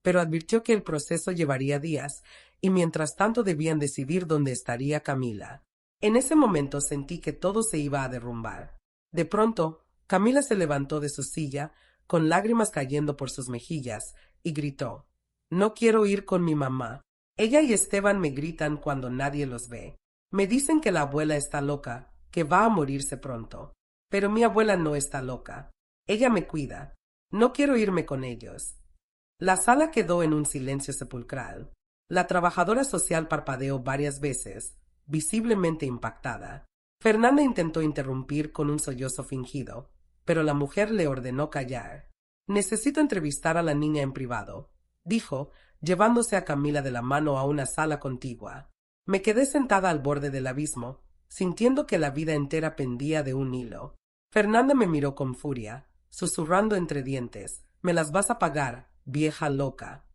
pero advirtió que el proceso llevaría días y mientras tanto debían decidir dónde estaría Camila. En ese momento sentí que todo se iba a derrumbar. De pronto, Camila se levantó de su silla, con lágrimas cayendo por sus mejillas, y gritó: «No quiero ir con mi mamá. Ella y Esteban me gritan cuando nadie los ve. Me dicen que la abuela está loca, que va a morirse pronto. Pero mi abuela no está loca. Ella me cuida. No quiero irme con ellos». La sala quedó en un silencio sepulcral. La trabajadora social parpadeó varias veces, visiblemente impactada. Fernanda intentó interrumpir con un sollozo fingido, pero la mujer le ordenó callar. «Necesito entrevistar a la niña en privado», dijo, llevándose a Camila de la mano a una sala contigua. Me quedé sentada al borde del abismo, sintiendo que la vida entera pendía de un hilo. Fernanda me miró con furia, susurrando entre dientes: «Me las vas a pagar, vieja loca».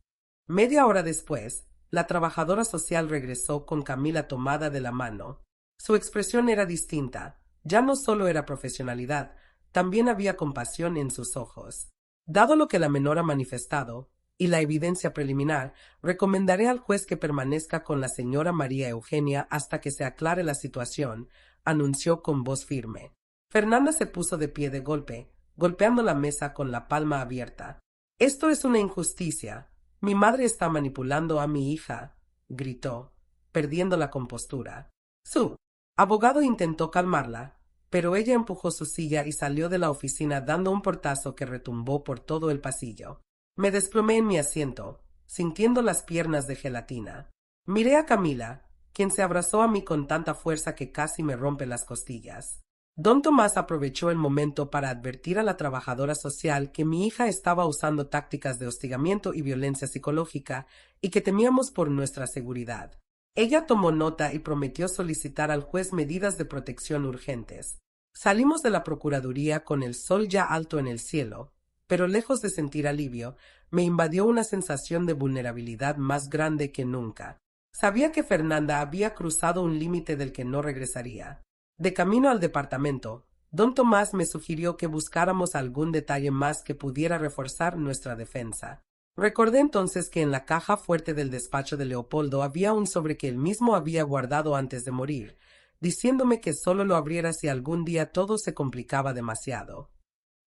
Media hora después, la trabajadora social regresó con Camila tomada de la mano. Su expresión era distinta. Ya no solo era profesionalidad, también había compasión en sus ojos. Dado lo que la menor ha manifestado, y la evidencia preliminar, recomendaré al juez que permanezca con la señora María Eugenia hasta que se aclare la situación, anunció con voz firme. Fernanda se puso de pie de golpe, golpeando la mesa con la palma abierta. «Esto es una injusticia. Mi madre está manipulando a mi hija», gritó, perdiendo la compostura. Su abogado intentó calmarla, pero ella empujó su silla y salió de la oficina dando un portazo que retumbó por todo el pasillo. Me desplomé en mi asiento, sintiendo las piernas de gelatina. Miré a Camila, quien se abrazó a mí con tanta fuerza que casi me rompe las costillas. Don Tomás aprovechó el momento para advertir a la trabajadora social que mi hija estaba usando tácticas de hostigamiento y violencia psicológica y que temíamos por nuestra seguridad. Ella tomó nota y prometió solicitar al juez medidas de protección urgentes. Salimos de la procuraduría con el sol ya alto en el cielo, pero lejos de sentir alivio, me invadió una sensación de vulnerabilidad más grande que nunca. Sabía que Fernanda había cruzado un límite del que no regresaría. De camino al departamento, don Tomás me sugirió que buscáramos algún detalle más que pudiera reforzar nuestra defensa. Recordé entonces que en la caja fuerte del despacho de Leopoldo había un sobre que él mismo había guardado antes de morir, diciéndome que solo lo abriera si algún día todo se complicaba demasiado.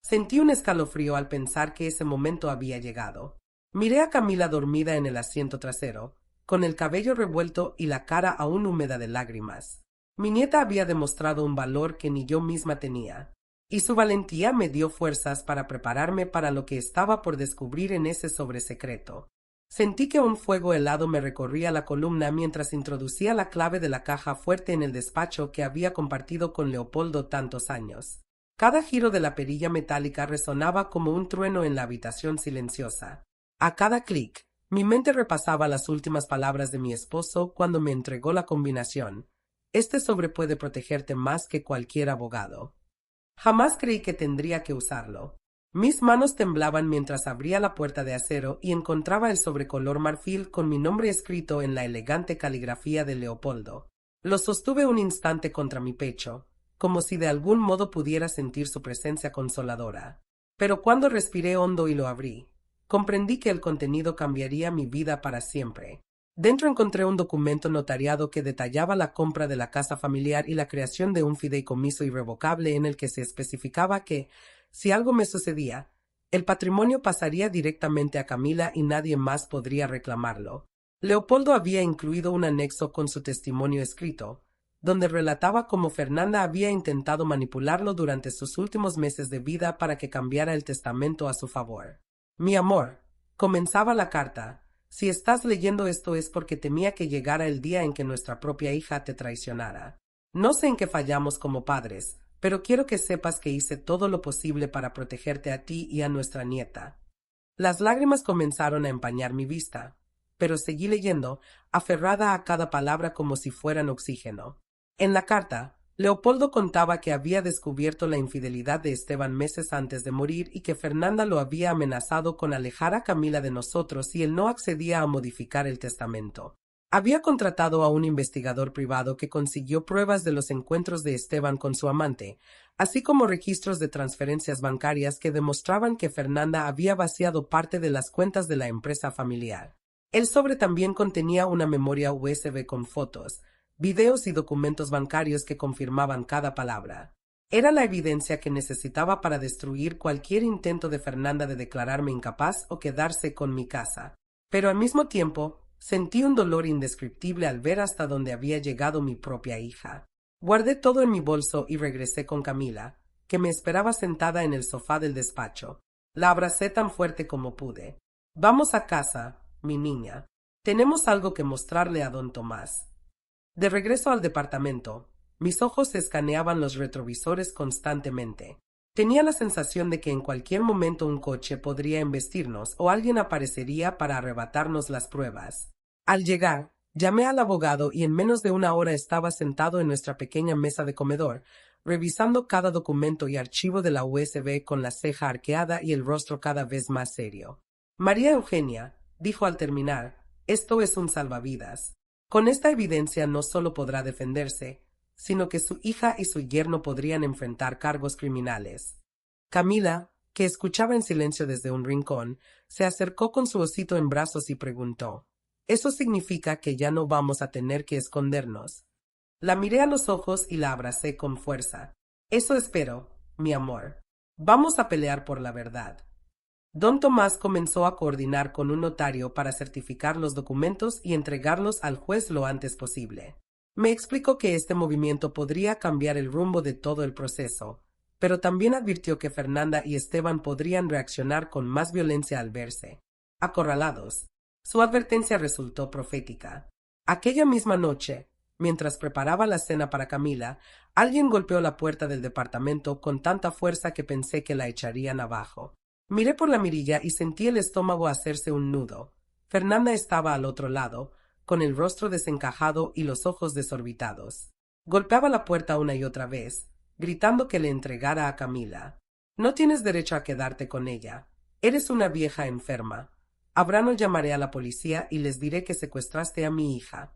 Sentí un escalofrío al pensar que ese momento había llegado. Miré a Camila dormida en el asiento trasero, con el cabello revuelto y la cara aún húmeda de lágrimas. Mi nieta había demostrado un valor que ni yo misma tenía, y su valentía me dio fuerzas para prepararme para lo que estaba por descubrir en ese sobresecreto. Sentí que un fuego helado me recorría la columna mientras introducía la clave de la caja fuerte en el despacho que había compartido con Leopoldo tantos años. Cada giro de la perilla metálica resonaba como un trueno en la habitación silenciosa. A cada clic, mi mente repasaba las últimas palabras de mi esposo cuando me entregó la combinación. Este sobre puede protegerte más que cualquier abogado. Jamás creí que tendría que usarlo. Mis manos temblaban mientras abría la puerta de acero y encontraba el sobre color marfil con mi nombre escrito en la elegante caligrafía de Leopoldo. Lo sostuve un instante contra mi pecho, como si de algún modo pudiera sentir su presencia consoladora. Pero cuando respiré hondo y lo abrí, comprendí que el contenido cambiaría mi vida para siempre. Dentro encontré un documento notariado que detallaba la compra de la casa familiar y la creación de un fideicomiso irrevocable en el que se especificaba que, si algo me sucedía, el patrimonio pasaría directamente a Camila y nadie más podría reclamarlo. Leopoldo había incluido un anexo con su testimonio escrito, donde relataba cómo Fernanda había intentado manipularlo durante sus últimos meses de vida para que cambiara el testamento a su favor. Mi amor, comenzaba la carta, si estás leyendo esto es porque temía que llegara el día en que nuestra propia hija te traicionara. No sé en qué fallamos como padres, pero quiero que sepas que hice todo lo posible para protegerte a ti y a nuestra nieta. Las lágrimas comenzaron a empañar mi vista, pero seguí leyendo, aferrada a cada palabra como si fueran oxígeno. En la carta, Leopoldo contaba que había descubierto la infidelidad de Esteban meses antes de morir y que Fernanda lo había amenazado con alejar a Camila de nosotros si él no accedía a modificar el testamento. Había contratado a un investigador privado que consiguió pruebas de los encuentros de Esteban con su amante, así como registros de transferencias bancarias que demostraban que Fernanda había vaciado parte de las cuentas de la empresa familiar. El sobre también contenía una memoria USB con fotos, videos y documentos bancarios que confirmaban cada palabra. Era la evidencia que necesitaba para destruir cualquier intento de Fernanda de declararme incapaz o quedarse con mi casa. Pero al mismo tiempo, sentí un dolor indescriptible al ver hasta dónde había llegado mi propia hija. Guardé todo en mi bolso y regresé con Camila, que me esperaba sentada en el sofá del despacho. La abracé tan fuerte como pude. Vamos a casa, mi niña. Tenemos algo que mostrarle a don Tomás. De regreso al departamento, mis ojos escaneaban los retrovisores constantemente. Tenía la sensación de que en cualquier momento un coche podría embestirnos o alguien aparecería para arrebatarnos las pruebas. Al llegar, llamé al abogado y en menos de una hora estaba sentado en nuestra pequeña mesa de comedor, revisando cada documento y archivo de la USB con la ceja arqueada y el rostro cada vez más serio. María Eugenia, dijo al terminar, esto es un salvavidas. Con esta evidencia no solo podrá defenderse, sino que su hija y su yerno podrían enfrentar cargos criminales. Camila, que escuchaba en silencio desde un rincón, se acercó con su osito en brazos y preguntó, «¿Eso significa que ya no vamos a tener que escondernos?» La miré a los ojos y la abracé con fuerza. «Eso espero, mi amor. Vamos a pelear por la verdad». Don Tomás comenzó a coordinar con un notario para certificar los documentos y entregarlos al juez lo antes posible. Me explicó que este movimiento podría cambiar el rumbo de todo el proceso, pero también advirtió que Fernanda y Esteban podrían reaccionar con más violencia al verse acorralados. Su advertencia resultó profética. Aquella misma noche, mientras preparaba la cena para Camila, alguien golpeó la puerta del departamento con tanta fuerza que pensé que la echarían abajo. Miré por la mirilla y sentí el estómago hacerse un nudo. Fernanda estaba al otro lado, con el rostro desencajado y los ojos desorbitados. Golpeaba la puerta una y otra vez, gritando que le entregara a Camila. «No tienes derecho a quedarte con ella. Eres una vieja enferma. A Brano llamaré a la policía y les diré que secuestraste a mi hija».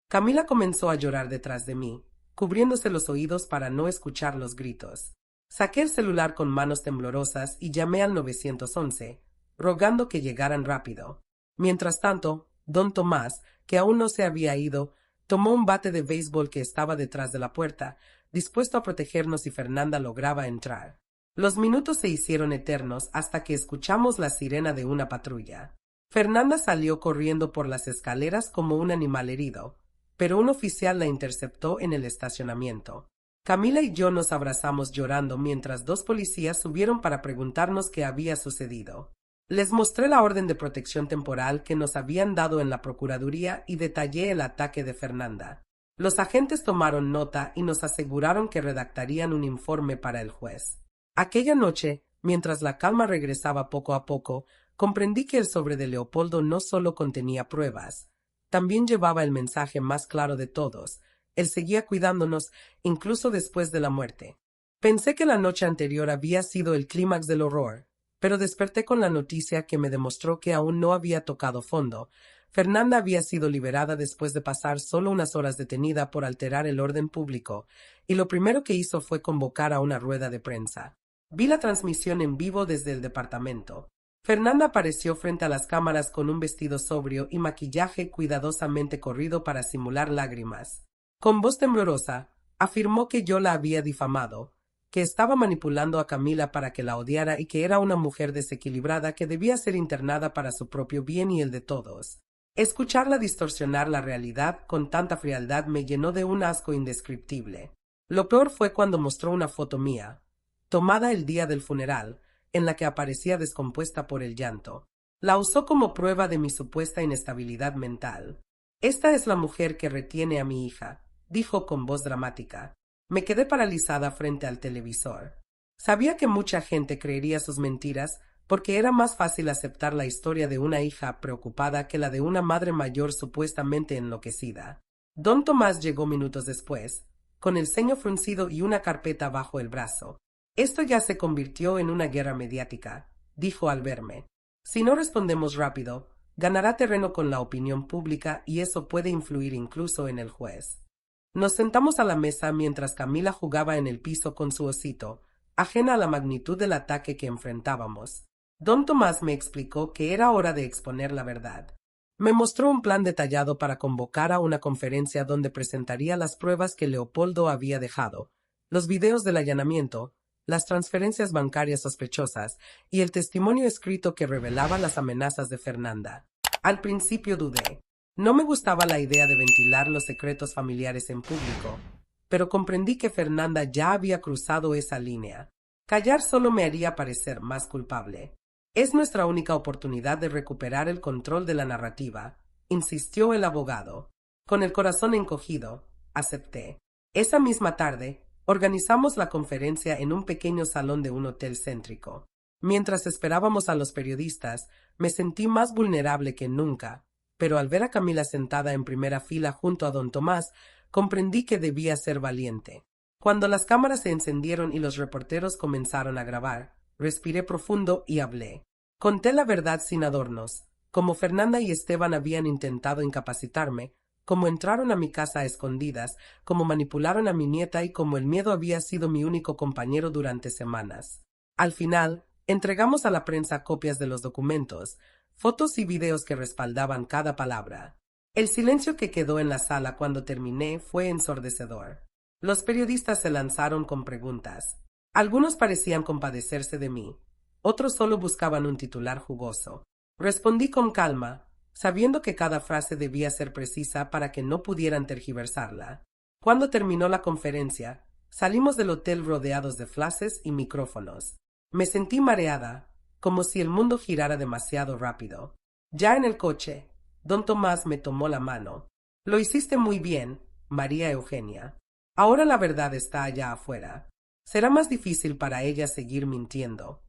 Camila comenzó a llorar detrás de mí, cubriéndose los oídos para no escuchar los gritos. Saqué el celular con manos temblorosas y llamé al 911, rogando que llegaran rápido. Mientras tanto, don Tomás, que aún no se había ido, tomó un bate de béisbol que estaba detrás de la puerta, dispuesto a protegernos si Fernanda lograba entrar. Los minutos se hicieron eternos hasta que escuchamos la sirena de una patrulla. Fernanda salió corriendo por las escaleras como un animal herido, pero un oficial la interceptó en el estacionamiento. Camila y yo nos abrazamos llorando mientras dos policías subieron para preguntarnos qué había sucedido. Les mostré la orden de protección temporal que nos habían dado en la Procuraduría y detallé el ataque de Fernanda. Los agentes tomaron nota y nos aseguraron que redactarían un informe para el juez. Aquella noche, mientras la calma regresaba poco a poco, comprendí que el sobre de Leopoldo no solo contenía pruebas, también llevaba el mensaje más claro de todos. Él seguía cuidándonos, incluso después de la muerte. Pensé que la noche anterior había sido el clímax del horror, pero desperté con la noticia que me demostró que aún no había tocado fondo. Fernanda había sido liberada después de pasar solo unas horas detenida por alterar el orden público, y lo primero que hizo fue convocar a una rueda de prensa. Vi la transmisión en vivo desde el departamento. Fernanda apareció frente a las cámaras con un vestido sobrio y maquillaje cuidadosamente corrido para simular lágrimas. Con voz temblorosa, afirmó que yo la había difamado, que estaba manipulando a Camila para que la odiara y que era una mujer desequilibrada que debía ser internada para su propio bien y el de todos. Escucharla distorsionar la realidad con tanta frialdad me llenó de un asco indescriptible. Lo peor fue cuando mostró una foto mía, tomada el día del funeral, en la que aparecía descompuesta por el llanto. La usó como prueba de mi supuesta inestabilidad mental. «Esta es la mujer que retiene a mi hija», dijo con voz dramática. Me quedé paralizada frente al televisor. Sabía que mucha gente creería sus mentiras porque era más fácil aceptar la historia de una hija preocupada que la de una madre mayor supuestamente enloquecida. Don Tomás llegó minutos después, con el ceño fruncido y una carpeta bajo el brazo. «Esto ya se convirtió en una guerra mediática», dijo al verme. «Si no respondemos rápido, ganará terreno con la opinión pública y eso puede influir incluso en el juez». Nos sentamos a la mesa mientras Camila jugaba en el piso con su osito, ajena a la magnitud del ataque que enfrentábamos. Don Tomás me explicó que era hora de exponer la verdad. Me mostró un plan detallado para convocar a una conferencia donde presentaría las pruebas que Leopoldo había dejado, los videos del allanamiento, las transferencias bancarias sospechosas y el testimonio escrito que revelaba las amenazas de Fernanda. Al principio dudé. No me gustaba la idea de ventilar los secretos familiares en público, pero comprendí que Fernanda ya había cruzado esa línea. Callar solo me haría parecer más culpable. «Es nuestra única oportunidad de recuperar el control de la narrativa», insistió el abogado. Con el corazón encogido, acepté. Esa misma tarde, organizamos la conferencia en un pequeño salón de un hotel céntrico. Mientras esperábamos a los periodistas, me sentí más vulnerable que nunca. Pero al ver a Camila sentada en primera fila junto a don Tomás, comprendí que debía ser valiente. Cuando las cámaras se encendieron y los reporteros comenzaron a grabar, respiré profundo y hablé. Conté la verdad sin adornos, como Fernanda y Esteban habían intentado incapacitarme, como entraron a mi casa a escondidas, como manipularon a mi nieta y como el miedo había sido mi único compañero durante semanas. Al final, entregamos a la prensa copias de los documentos, fotos y videos que respaldaban cada palabra. El silencio que quedó en la sala cuando terminé fue ensordecedor. Los periodistas se lanzaron con preguntas. Algunos parecían compadecerse de mí, otros solo buscaban un titular jugoso. Respondí con calma, sabiendo que cada frase debía ser precisa para que no pudieran tergiversarla. Cuando terminó la conferencia, salimos del hotel rodeados de flashes y micrófonos. Me sentí mareada, como si el mundo girara demasiado rápido. Ya en el coche, don Tomás me tomó la mano. «Lo hiciste muy bien, María Eugenia. Ahora la verdad está allá afuera. Será más difícil para ella seguir mintiendo».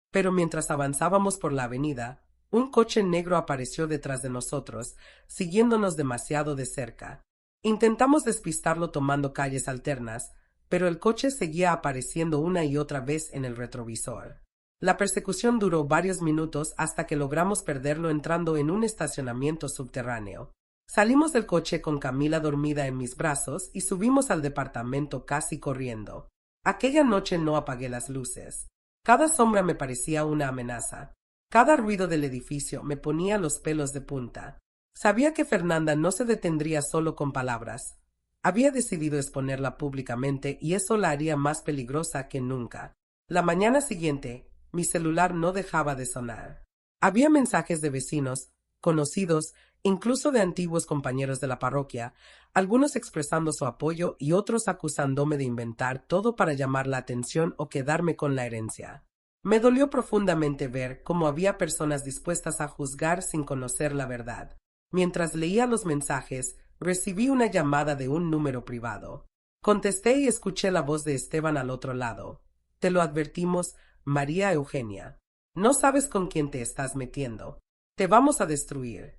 Pero mientras avanzábamos por la avenida, un coche negro apareció detrás de nosotros, siguiéndonos demasiado de cerca. Intentamos despistarlo tomando calles alternas, pero el coche seguía apareciendo una y otra vez en el retrovisor. La persecución duró varios minutos hasta que logramos perderlo entrando en un estacionamiento subterráneo. Salimos del coche con Camila dormida en mis brazos y subimos al departamento casi corriendo. Aquella noche no apagué las luces. Cada sombra me parecía una amenaza. Cada ruido del edificio me ponía los pelos de punta. Sabía que Fernanda no se detendría solo con palabras. Había decidido exponerla públicamente y eso la haría más peligrosa que nunca. La mañana siguiente, mi celular no dejaba de sonar. Había mensajes de vecinos, conocidos, incluso de antiguos compañeros de la parroquia, algunos expresando su apoyo y otros acusándome de inventar todo para llamar la atención o quedarme con la herencia. Me dolió profundamente ver cómo había personas dispuestas a juzgar sin conocer la verdad. Mientras leía los mensajes, recibí una llamada de un número privado. Contesté y escuché la voz de Esteban al otro lado. Te lo advertimos, María Eugenia. No sabes con quién te estás metiendo. Te vamos a destruir.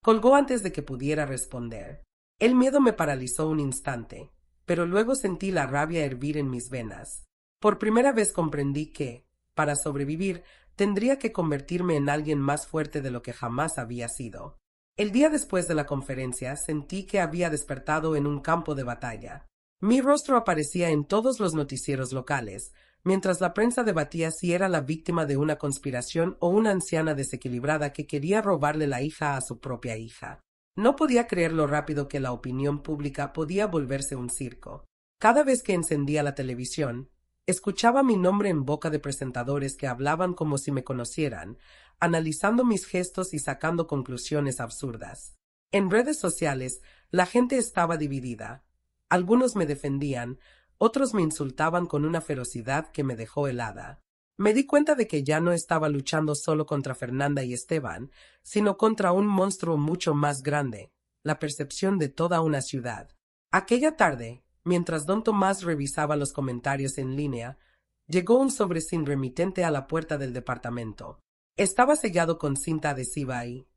Colgó antes de que pudiera responder. El miedo me paralizó un instante, pero luego sentí la rabia hervir en mis venas. Por primera vez comprendí que, para sobrevivir, tendría que convertirme en alguien más fuerte de lo que jamás había sido. El día después de la conferencia sentí que había despertado en un campo de batalla. Mi rostro aparecía en todos los noticieros locales, mientras la prensa debatía si era la víctima de una conspiración o una anciana desequilibrada que quería robarle la hija a su propia hija. No podía creer lo rápido que la opinión pública podía volverse un circo. Cada vez que encendía la televisión, escuchaba mi nombre en boca de presentadores que hablaban como si me conocieran, analizando mis gestos y sacando conclusiones absurdas. En redes sociales, la gente estaba dividida. Algunos me defendían, otros me insultaban con una ferocidad que me dejó helada. Me di cuenta de que ya no estaba luchando solo contra Fernanda y Esteban, sino contra un monstruo mucho más grande, la percepción de toda una ciudad. Aquella tarde, mientras don Tomás revisaba los comentarios en línea, llegó un sobre sin remitente a la puerta del departamento. Estaba sellado con cinta adhesiva y,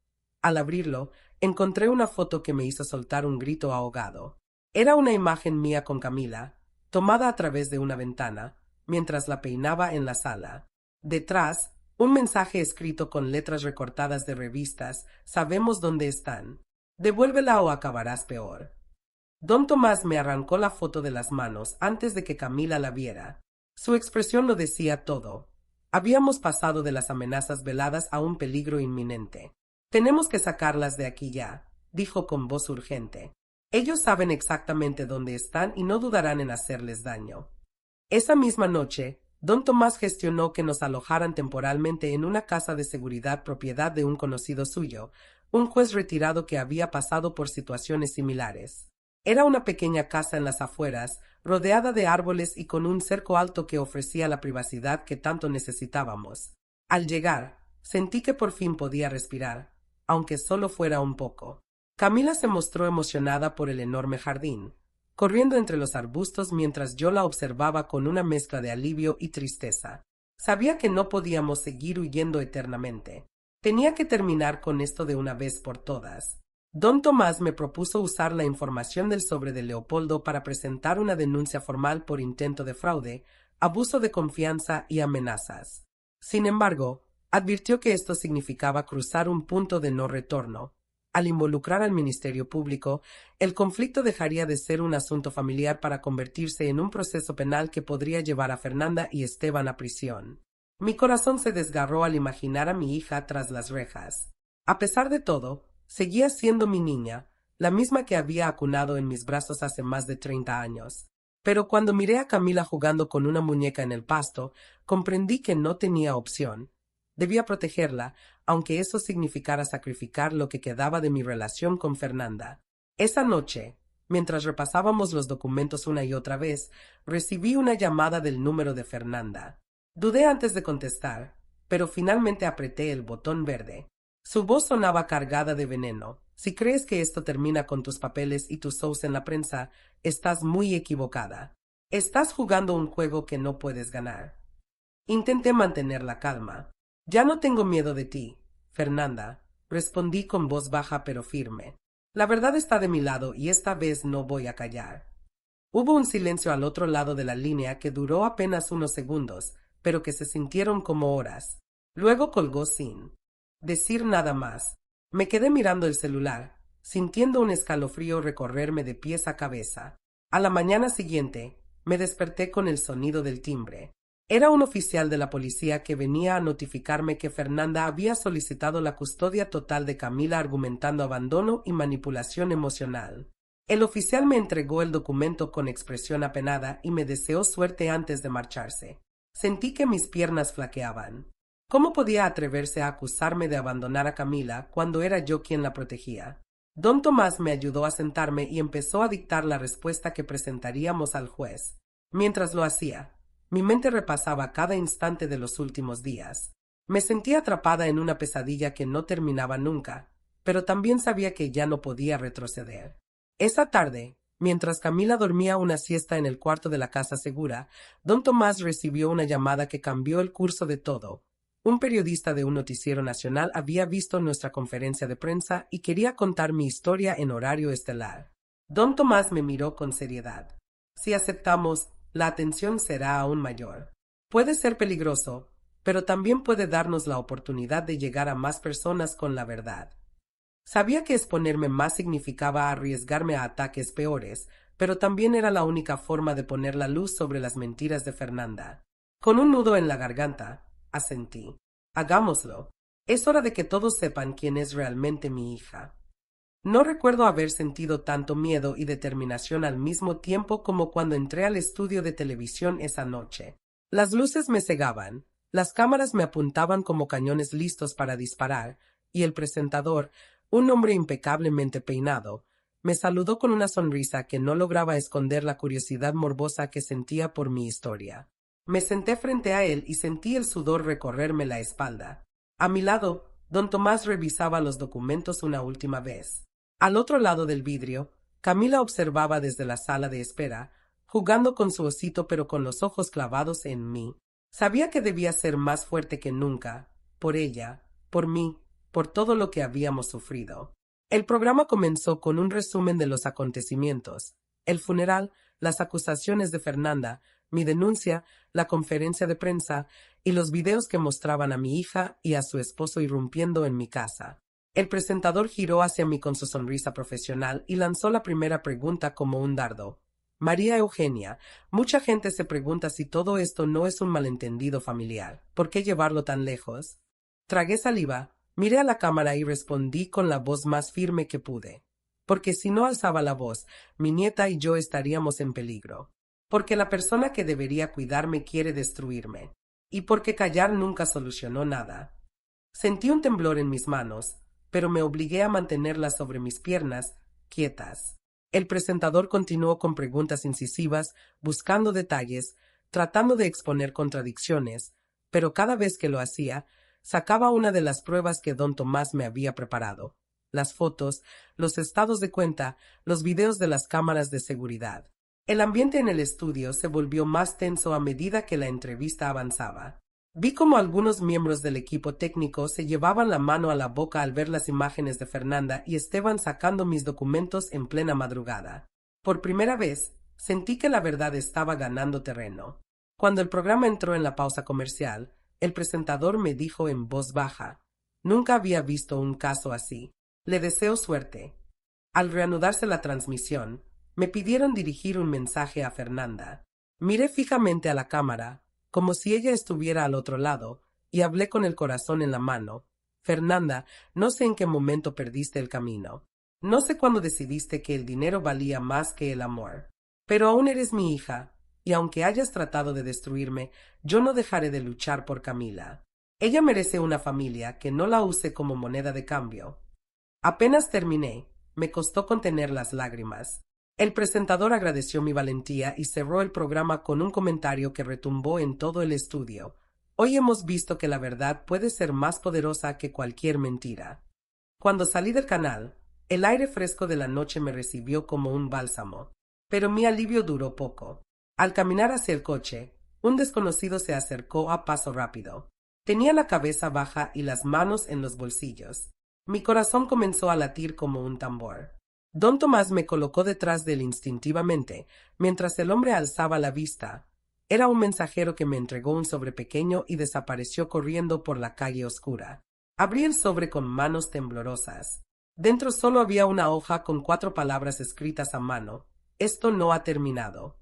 al abrirlo, encontré una foto que me hizo soltar un grito ahogado. Era una imagen mía con Camila, tomada a través de una ventana, mientras la peinaba en la sala. Detrás, un mensaje escrito con letras recortadas de revistas: sabemos dónde están. Devuélvela o acabarás peor. Don Tomás me arrancó la foto de las manos antes de que Camila la viera. Su expresión lo decía todo. Habíamos pasado de las amenazas veladas a un peligro inminente. Tenemos que sacarlas de aquí ya, dijo con voz urgente. Ellos saben exactamente dónde están y no dudarán en hacerles daño. Esa misma noche, don Tomás gestionó que nos alojaran temporalmente en una casa de seguridad propiedad de un conocido suyo, un juez retirado que había pasado por situaciones similares. Era una pequeña casa en las afueras, rodeada de árboles y con un cerco alto que ofrecía la privacidad que tanto necesitábamos. Al llegar, sentí que por fin podía respirar, aunque solo fuera un poco. Camila se mostró emocionada por el enorme jardín, corriendo entre los arbustos mientras yo la observaba con una mezcla de alivio y tristeza. Sabía que no podíamos seguir huyendo eternamente. Tenía que terminar con esto de una vez por todas. Don Tomás me propuso usar la información del sobre de Leopoldo para presentar una denuncia formal por intento de fraude, abuso de confianza y amenazas. Sin embargo, advirtió que esto significaba cruzar un punto de no retorno. Al involucrar al Ministerio Público, el conflicto dejaría de ser un asunto familiar para convertirse en un proceso penal que podría llevar a Fernanda y Esteban a prisión. Mi corazón se desgarró al imaginar a mi hija tras las rejas. A pesar de todo, seguía siendo mi niña, la misma que había acunado en mis brazos hace más de 30 años. Pero cuando miré a Camila jugando con una muñeca en el pasto, comprendí que no tenía opción. Debía protegerla, aunque eso significara sacrificar lo que quedaba de mi relación con Fernanda. Esa noche, mientras repasábamos los documentos una y otra vez, recibí una llamada del número de Fernanda. Dudé antes de contestar, pero finalmente apreté el botón verde. Su voz sonaba cargada de veneno. Si crees que esto termina con tus papeles y tus shows en la prensa, estás muy equivocada. Estás jugando un juego que no puedes ganar. Intenté mantener la calma. Ya no tengo miedo de ti, Fernanda, respondí con voz baja pero firme. La verdad está de mi lado y esta vez no voy a callar. Hubo un silencio al otro lado de la línea que duró apenas unos segundos, pero que se sintieron como horas. Luego colgó sin decir nada más. Me quedé mirando el celular, sintiendo un escalofrío recorrerme de pies a cabeza. A la mañana siguiente, me desperté con el sonido del timbre. Era un oficial de la policía que venía a notificarme que Fernanda había solicitado la custodia total de Camila argumentando abandono y manipulación emocional. El oficial me entregó el documento con expresión apenada y me deseó suerte antes de marcharse. Sentí que mis piernas flaqueaban. ¿Cómo podía atreverse a acusarme de abandonar a Camila cuando era yo quien la protegía? Don Tomás me ayudó a sentarme y empezó a dictar la respuesta que presentaríamos al juez. Mientras lo hacía, mi mente repasaba cada instante de los últimos días. Me sentía atrapada en una pesadilla que no terminaba nunca, pero también sabía que ya no podía retroceder. Esa tarde, mientras Camila dormía una siesta en el cuarto de la casa segura, don Tomás recibió una llamada que cambió el curso de todo. Un periodista de un noticiero nacional había visto nuestra conferencia de prensa y quería contar mi historia en horario estelar. Don Tomás me miró con seriedad. Si aceptamos, la atención será aún mayor. Puede ser peligroso, pero también puede darnos la oportunidad de llegar a más personas con la verdad. Sabía que exponerme más significaba arriesgarme a ataques peores, pero también era la única forma de poner la luz sobre las mentiras de Fernanda. Con un nudo en la garganta, asentí. Hagámoslo. Es hora de que todos sepan quién es realmente mi hija. No recuerdo haber sentido tanto miedo y determinación al mismo tiempo como cuando entré al estudio de televisión esa noche. Las luces me cegaban, las cámaras me apuntaban como cañones listos para disparar, y el presentador, un hombre impecablemente peinado, me saludó con una sonrisa que no lograba esconder la curiosidad morbosa que sentía por mi historia. Me senté frente a él y sentí el sudor recorrerme la espalda. A mi lado, don Tomás revisaba los documentos una última vez. Al otro lado del vidrio, Camila observaba desde la sala de espera, jugando con su osito pero con los ojos clavados en mí. Sabía que debía ser más fuerte que nunca, por ella, por mí, por todo lo que habíamos sufrido. El programa comenzó con un resumen de los acontecimientos: el funeral, las acusaciones de Fernanda, mi denuncia, la conferencia de prensa y los videos que mostraban a mi hija y a su esposo irrumpiendo en mi casa. El presentador giró hacia mí con su sonrisa profesional y lanzó la primera pregunta como un dardo. María Eugenia, mucha gente se pregunta si todo esto no es un malentendido familiar. ¿Por qué llevarlo tan lejos? Tragué saliva, miré a la cámara y respondí con la voz más firme que pude. Porque si no alzaba la voz, mi nieta y yo estaríamos en peligro. Porque la persona que debería cuidarme quiere destruirme. Y porque callar nunca solucionó nada. Sentí un temblor en mis manos, pero me obligué a mantenerlas sobre mis piernas, quietas. El presentador continuó con preguntas incisivas, buscando detalles, tratando de exponer contradicciones, pero cada vez que lo hacía, sacaba una de las pruebas que don Tomás me había preparado: las fotos, los estados de cuenta, los videos de las cámaras de seguridad. El ambiente en el estudio se volvió más tenso a medida que la entrevista avanzaba. Vi cómo algunos miembros del equipo técnico se llevaban la mano a la boca al ver las imágenes de Fernanda y Esteban sacando mis documentos en plena madrugada. Por primera vez, sentí que la verdad estaba ganando terreno. Cuando el programa entró en la pausa comercial, el presentador me dijo en voz baja: «Nunca había visto un caso así. Le deseo suerte». Al reanudarse la transmisión, me pidieron dirigir un mensaje a Fernanda. Miré fijamente a la cámara, como si ella estuviera al otro lado, y hablé con el corazón en la mano. «Fernanda, no sé en qué momento perdiste el camino. No sé cuándo decidiste que el dinero valía más que el amor. Pero aún eres mi hija, y aunque hayas tratado de destruirme, yo no dejaré de luchar por Camila. Ella merece una familia que no la use como moneda de cambio». Apenas terminé, me costó contener las lágrimas. El presentador agradeció mi valentía y cerró el programa con un comentario que retumbó en todo el estudio: «Hoy hemos visto que la verdad puede ser más poderosa que cualquier mentira». Cuando salí del canal, el aire fresco de la noche me recibió como un bálsamo. Pero mi alivio duró poco. Al caminar hacia el coche, un desconocido se acercó a paso rápido. Tenía la cabeza baja y las manos en los bolsillos. Mi corazón comenzó a latir como un tambor. Don Tomás me colocó detrás de él instintivamente, mientras el hombre alzaba la vista. Era un mensajero que me entregó un sobre pequeño y desapareció corriendo por la calle oscura. Abrí el sobre con manos temblorosas. Dentro solo había una hoja con 4 palabras escritas a mano: «Esto no ha terminado».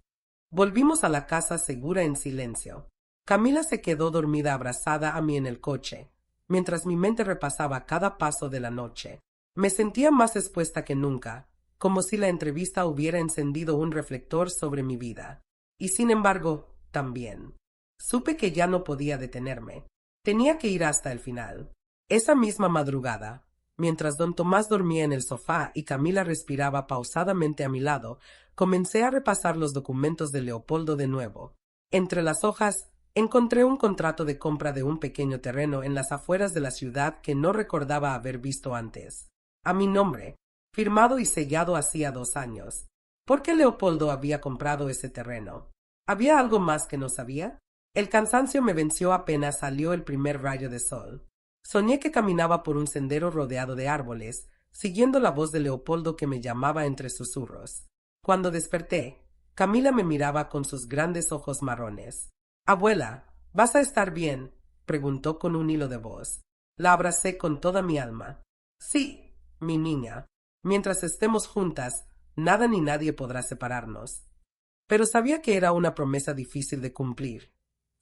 Volvimos a la casa segura en silencio. Camila se quedó dormida abrazada a mí en el coche, mientras mi mente repasaba cada paso de la noche. Me sentía más expuesta que nunca, como si la entrevista hubiera encendido un reflector sobre mi vida. Y sin embargo, también supe que ya no podía detenerme. Tenía que ir hasta el final. Esa misma madrugada, mientras don Tomás dormía en el sofá y Camila respiraba pausadamente a mi lado, comencé a repasar los documentos de Leopoldo de nuevo. Entre las hojas, encontré un contrato de compra de un pequeño terreno en las afueras de la ciudad que no recordaba haber visto antes. A mi nombre, firmado y sellado hacía 2 años. ¿Por qué Leopoldo había comprado ese terreno? ¿Había algo más que no sabía? El cansancio me venció apenas salió el primer rayo de sol. Soñé que caminaba por un sendero rodeado de árboles, siguiendo la voz de Leopoldo que me llamaba entre susurros. Cuando desperté, Camila me miraba con sus grandes ojos marrones. «Abuela, ¿vas a estar bien?», preguntó con un hilo de voz. La abracé con toda mi alma. «Sí, mi niña. Mientras estemos juntas, nada ni nadie podrá separarnos». Pero sabía que era una promesa difícil de cumplir.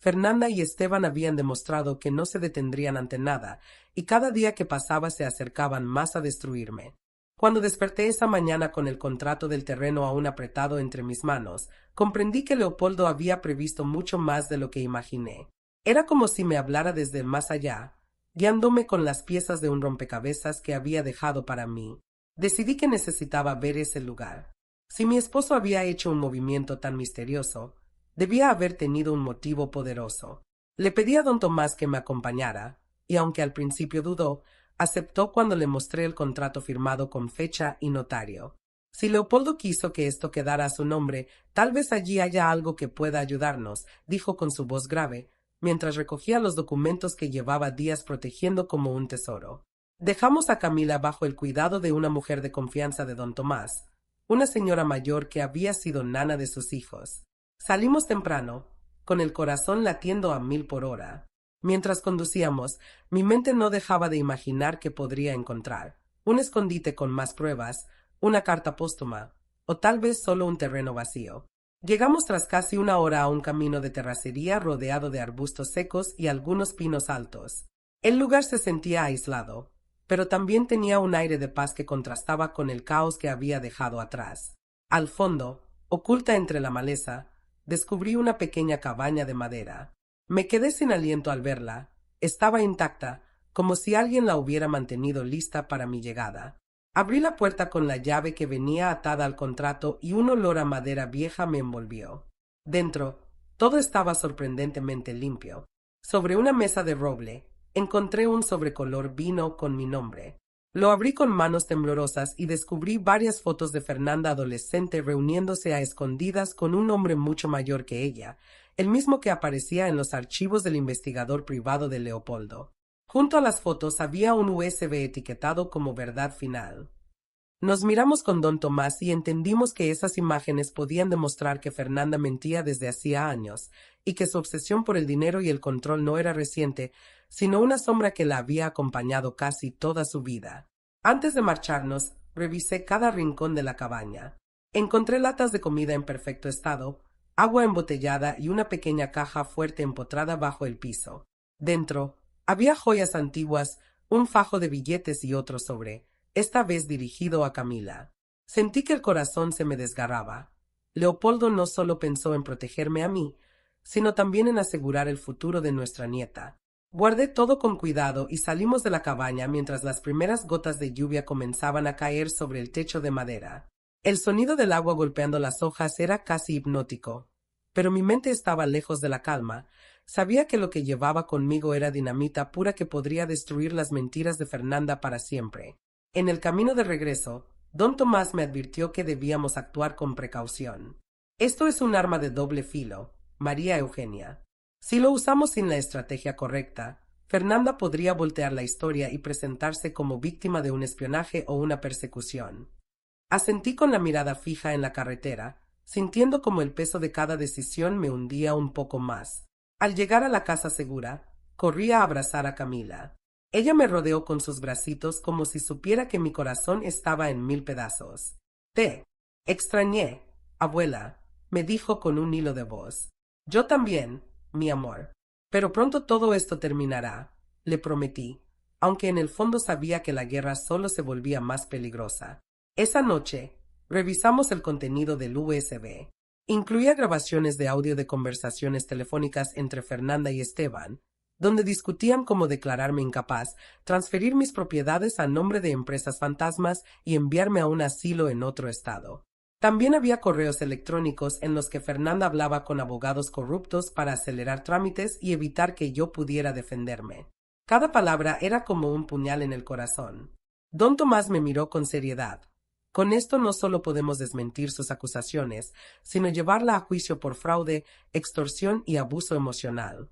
Fernanda y Esteban habían demostrado que no se detendrían ante nada, y cada día que pasaba se acercaban más a destruirme. Cuando desperté esa mañana con el contrato del terreno aún apretado entre mis manos, comprendí que Leopoldo había previsto mucho más de lo que imaginé. Era como si me hablara desde el más allá, guiándome con las piezas de un rompecabezas que había dejado para mí. Decidí que necesitaba ver ese lugar. Si mi esposo había hecho un movimiento tan misterioso, debía haber tenido un motivo poderoso. Le pedí a don Tomás que me acompañara, y aunque al principio dudó, aceptó cuando le mostré el contrato firmado con fecha y notario. Si Leopoldo quiso que esto quedara a su nombre, tal vez allí haya algo que pueda ayudarnos, dijo con su voz grave, mientras recogía los documentos que llevaba días protegiendo como un tesoro. Dejamos a Camila bajo el cuidado de una mujer de confianza de don Tomás, una señora mayor que había sido nana de sus hijos. Salimos temprano, con el corazón latiendo a 1000 por hora. Mientras conducíamos, mi mente no dejaba de imaginar que podría encontrar un escondite con más pruebas, una carta póstuma, o tal vez solo un terreno vacío. Llegamos tras casi 1 hora a un camino de terracería rodeado de arbustos secos y algunos pinos altos. El lugar se sentía aislado, pero también tenía un aire de paz que contrastaba con el caos que había dejado atrás. Al fondo, oculta entre la maleza, descubrí una pequeña cabaña de madera. Me quedé sin aliento al verla. Estaba intacta, como si alguien la hubiera mantenido lista para mi llegada. Abrí la puerta con la llave que venía atada al contrato y un olor a madera vieja me envolvió. Dentro, todo estaba sorprendentemente limpio. Sobre una mesa de roble, encontré un sobrecolor vino con mi nombre. Lo abrí con manos temblorosas y descubrí varias fotos de Fernanda adolescente reuniéndose a escondidas con un hombre mucho mayor que ella, el mismo que aparecía en los archivos del investigador privado de Leopoldo. Junto a las fotos había un USB etiquetado como verdad final. Nos miramos con don Tomás y entendimos que esas imágenes podían demostrar que Fernanda mentía desde hacía años, y que su obsesión por el dinero y el control no era reciente, sino una sombra que la había acompañado casi toda su vida. Antes de marcharnos, revisé cada rincón de la cabaña. Encontré latas de comida en perfecto estado, agua embotellada y una pequeña caja fuerte empotrada bajo el piso. Dentro, había joyas antiguas, un fajo de billetes y otro sobre, esta vez dirigido a Camila. Sentí que el corazón se me desgarraba. Leopoldo no solo pensó en protegerme a mí, sino también en asegurar el futuro de nuestra nieta. Guardé todo con cuidado y salimos de la cabaña mientras las primeras gotas de lluvia comenzaban a caer sobre el techo de madera. El sonido del agua golpeando las hojas era casi hipnótico, pero mi mente estaba lejos de la calma. Sabía que lo que llevaba conmigo era dinamita pura que podría destruir las mentiras de Fernanda para siempre. En el camino de regreso, don Tomás me advirtió que debíamos actuar con precaución. Esto es un arma de doble filo, María Eugenia. Si lo usamos sin la estrategia correcta, Fernanda podría voltear la historia y presentarse como víctima de un espionaje o una persecución. Asentí con la mirada fija en la carretera, sintiendo como el peso de cada decisión me hundía un poco más. Al llegar a la casa segura, corrí a abrazar a Camila. Ella me rodeó con sus bracitos como si supiera que mi corazón estaba en 1000 pedazos. «Te extrañé, abuela», me dijo con un hilo de voz. «Yo también, mi amor. Pero pronto todo esto terminará», le prometí, aunque en el fondo sabía que la guerra solo se volvía más peligrosa. Esa noche, revisamos el contenido del USB. Incluía grabaciones de audio de conversaciones telefónicas entre Fernanda y Esteban, donde discutían cómo declararme incapaz, transferir mis propiedades a nombre de empresas fantasmas y enviarme a un asilo en otro estado. También había correos electrónicos en los que Fernanda hablaba con abogados corruptos para acelerar trámites y evitar que yo pudiera defenderme. Cada palabra era como un puñal en el corazón. Don Tomás me miró con seriedad. Con esto no solo podemos desmentir sus acusaciones, sino llevarla a juicio por fraude, extorsión y abuso emocional.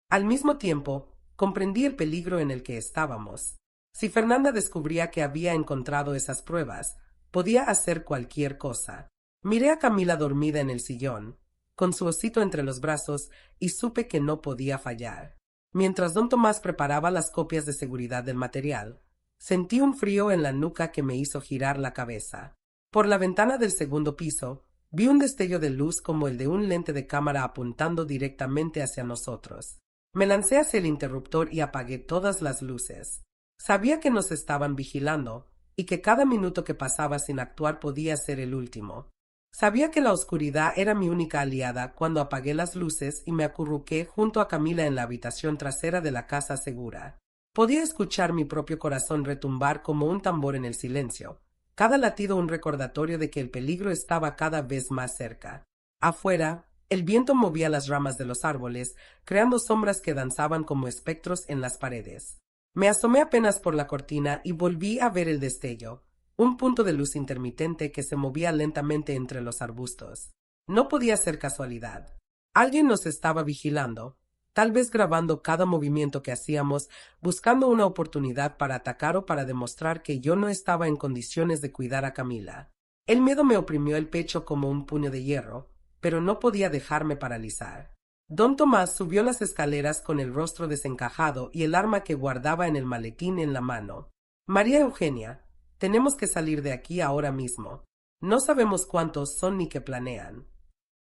Al mismo tiempo, comprendí el peligro en el que estábamos. Si Fernanda descubría que había encontrado esas pruebas, podía hacer cualquier cosa. Miré a Camila dormida en el sillón, con su osito entre los brazos, y supe que no podía fallar. Mientras don Tomás preparaba las copias de seguridad del material, sentí un frío en la nuca que me hizo girar la cabeza. Por la ventana del segundo piso, vi un destello de luz como el de un lente de cámara apuntando directamente hacia nosotros. Me lancé hacia el interruptor y apagué todas las luces. Sabía que nos estaban vigilando, y que cada minuto que pasaba sin actuar podía ser el último. Sabía que la oscuridad era mi única aliada cuando apagué las luces y me acurruqué junto a Camila en la habitación trasera de la casa segura. Podía escuchar mi propio corazón retumbar como un tambor en el silencio, cada latido un recordatorio de que el peligro estaba cada vez más cerca. Afuera, el viento movía las ramas de los árboles, creando sombras que danzaban como espectros en las paredes. Me asomé apenas por la cortina y volví a ver el destello, un punto de luz intermitente que se movía lentamente entre los arbustos. No podía ser casualidad. Alguien nos estaba vigilando, tal vez grabando cada movimiento que hacíamos, buscando una oportunidad para atacar o para demostrar que yo no estaba en condiciones de cuidar a Camila. El miedo me oprimió el pecho como un puño de hierro, pero no podía dejarme paralizar. Don Tomás subió las escaleras con el rostro desencajado y el arma que guardaba en el maletín en la mano. María Eugenia, tenemos que salir de aquí ahora mismo. No sabemos cuántos son ni qué planean.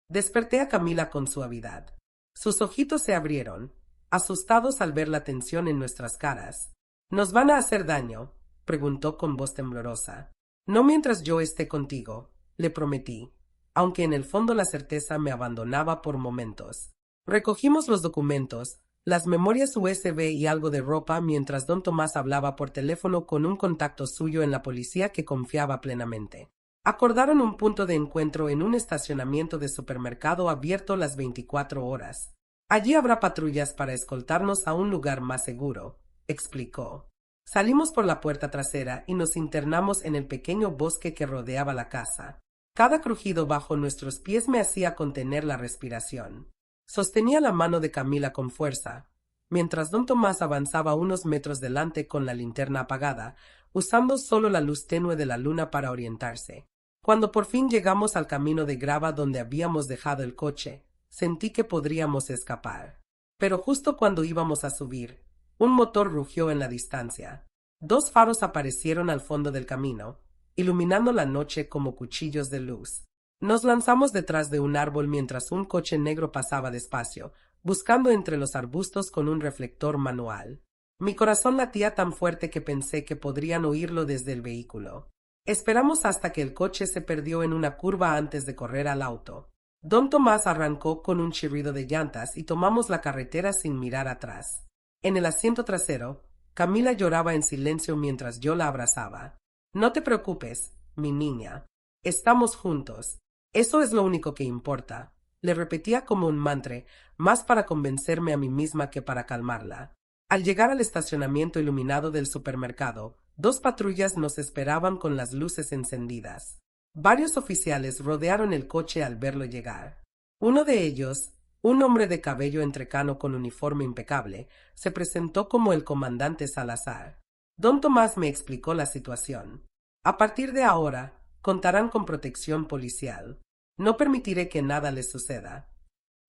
Desperté a Camila con suavidad. Sus ojitos se abrieron, asustados al ver la tensión en nuestras caras. ¿Nos van a hacer daño?, preguntó con voz temblorosa. No mientras yo esté contigo, le prometí, aunque en el fondo la certeza me abandonaba por momentos. Recogimos los documentos, las memorias USB y algo de ropa mientras don Tomás hablaba por teléfono con un contacto suyo en la policía que confiaba plenamente. Acordaron un punto de encuentro en un estacionamiento de supermercado abierto las 24 horas. Allí habrá patrullas para escoltarnos a un lugar más seguro, explicó. Salimos por la puerta trasera y nos internamos en el pequeño bosque que rodeaba la casa. Cada crujido bajo nuestros pies me hacía contener la respiración. Sostenía la mano de Camila con fuerza, mientras don Tomás avanzaba unos metros delante con la linterna apagada, usando solo la luz tenue de la luna para orientarse. Cuando por fin llegamos al camino de grava donde habíamos dejado el coche, sentí que podríamos escapar. Pero justo cuando íbamos a subir, un motor rugió en la distancia. Dos faros aparecieron al fondo del camino, iluminando la noche como cuchillos de luz. Nos lanzamos detrás de un árbol mientras un coche negro pasaba despacio, buscando entre los arbustos con un reflector manual. Mi corazón latía tan fuerte que pensé que podrían oírlo desde el vehículo. Esperamos hasta que el coche se perdió en una curva antes de correr al auto. Don Tomás arrancó con un chirrido de llantas y tomamos la carretera sin mirar atrás. En el asiento trasero, Camila lloraba en silencio mientras yo la abrazaba. No te preocupes, mi niña. Estamos juntos. Eso es lo único que importa. Le repetía como un mantra, más para convencerme a mí misma que para calmarla. Al llegar al estacionamiento iluminado del supermercado, dos patrullas nos esperaban con las luces encendidas. Varios oficiales rodearon el coche al verlo llegar. Uno de ellos, un hombre de cabello entrecano con uniforme impecable, se presentó como el comandante Salazar. Don Tomás me explicó la situación. A partir de ahora, contarán con protección policial. No permitiré que nada les suceda.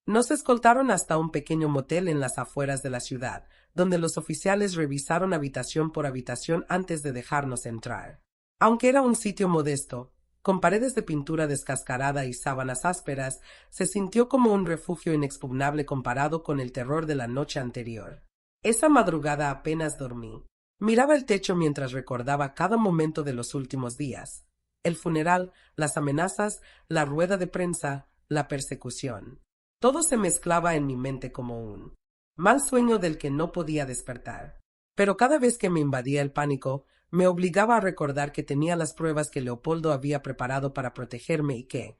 Nos escoltaron hasta un pequeño motel en las afueras de la ciudad, donde los oficiales revisaron habitación por habitación antes de dejarnos entrar. Aunque era un sitio modesto, con paredes de pintura descascarada y sábanas ásperas, se sintió como un refugio inexpugnable comparado con el terror de la noche anterior. Esa madrugada apenas dormí. Miraba el techo mientras recordaba cada momento de los últimos días. El funeral, las amenazas, la rueda de prensa, la persecución. Todo se mezclaba en mi mente como un mal sueño del que no podía despertar. Pero cada vez que me invadía el pánico, me obligaba a recordar que tenía las pruebas que Leopoldo había preparado para protegerme y que,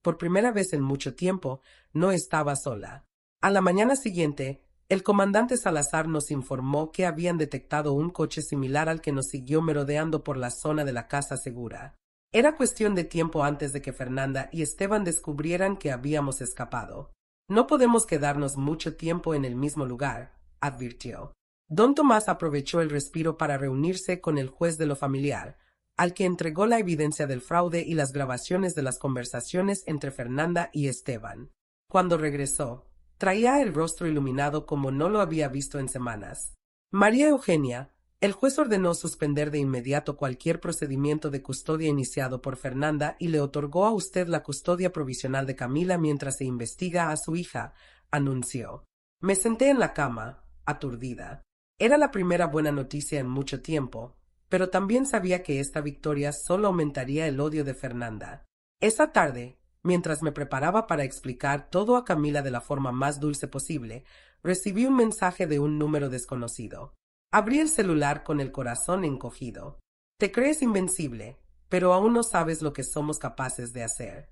por primera vez en mucho tiempo, no estaba sola. A la mañana siguiente, el comandante Salazar nos informó que habían detectado un coche similar al que nos siguió merodeando por la zona de la casa segura. Era cuestión de tiempo antes de que Fernanda y Esteban descubrieran que habíamos escapado. No podemos quedarnos mucho tiempo en el mismo lugar, advirtió. Don Tomás aprovechó el respiro para reunirse con el juez de lo familiar, al que entregó la evidencia del fraude y las grabaciones de las conversaciones entre Fernanda y Esteban. Cuando regresó, traía el rostro iluminado como no lo había visto en semanas. María Eugenia, el juez ordenó suspender de inmediato cualquier procedimiento de custodia iniciado por Fernanda y le otorgó a usted la custodia provisional de Camila mientras se investiga a su hija, anunció. Me senté en la cama, aturdida. Era la primera buena noticia en mucho tiempo, pero también sabía que esta victoria solo aumentaría el odio de Fernanda. Esa tarde, mientras me preparaba para explicar todo a Camila de la forma más dulce posible, recibí un mensaje de un número desconocido. Abrí el celular con el corazón encogido. Te crees invencible, pero aún no sabes lo que somos capaces de hacer.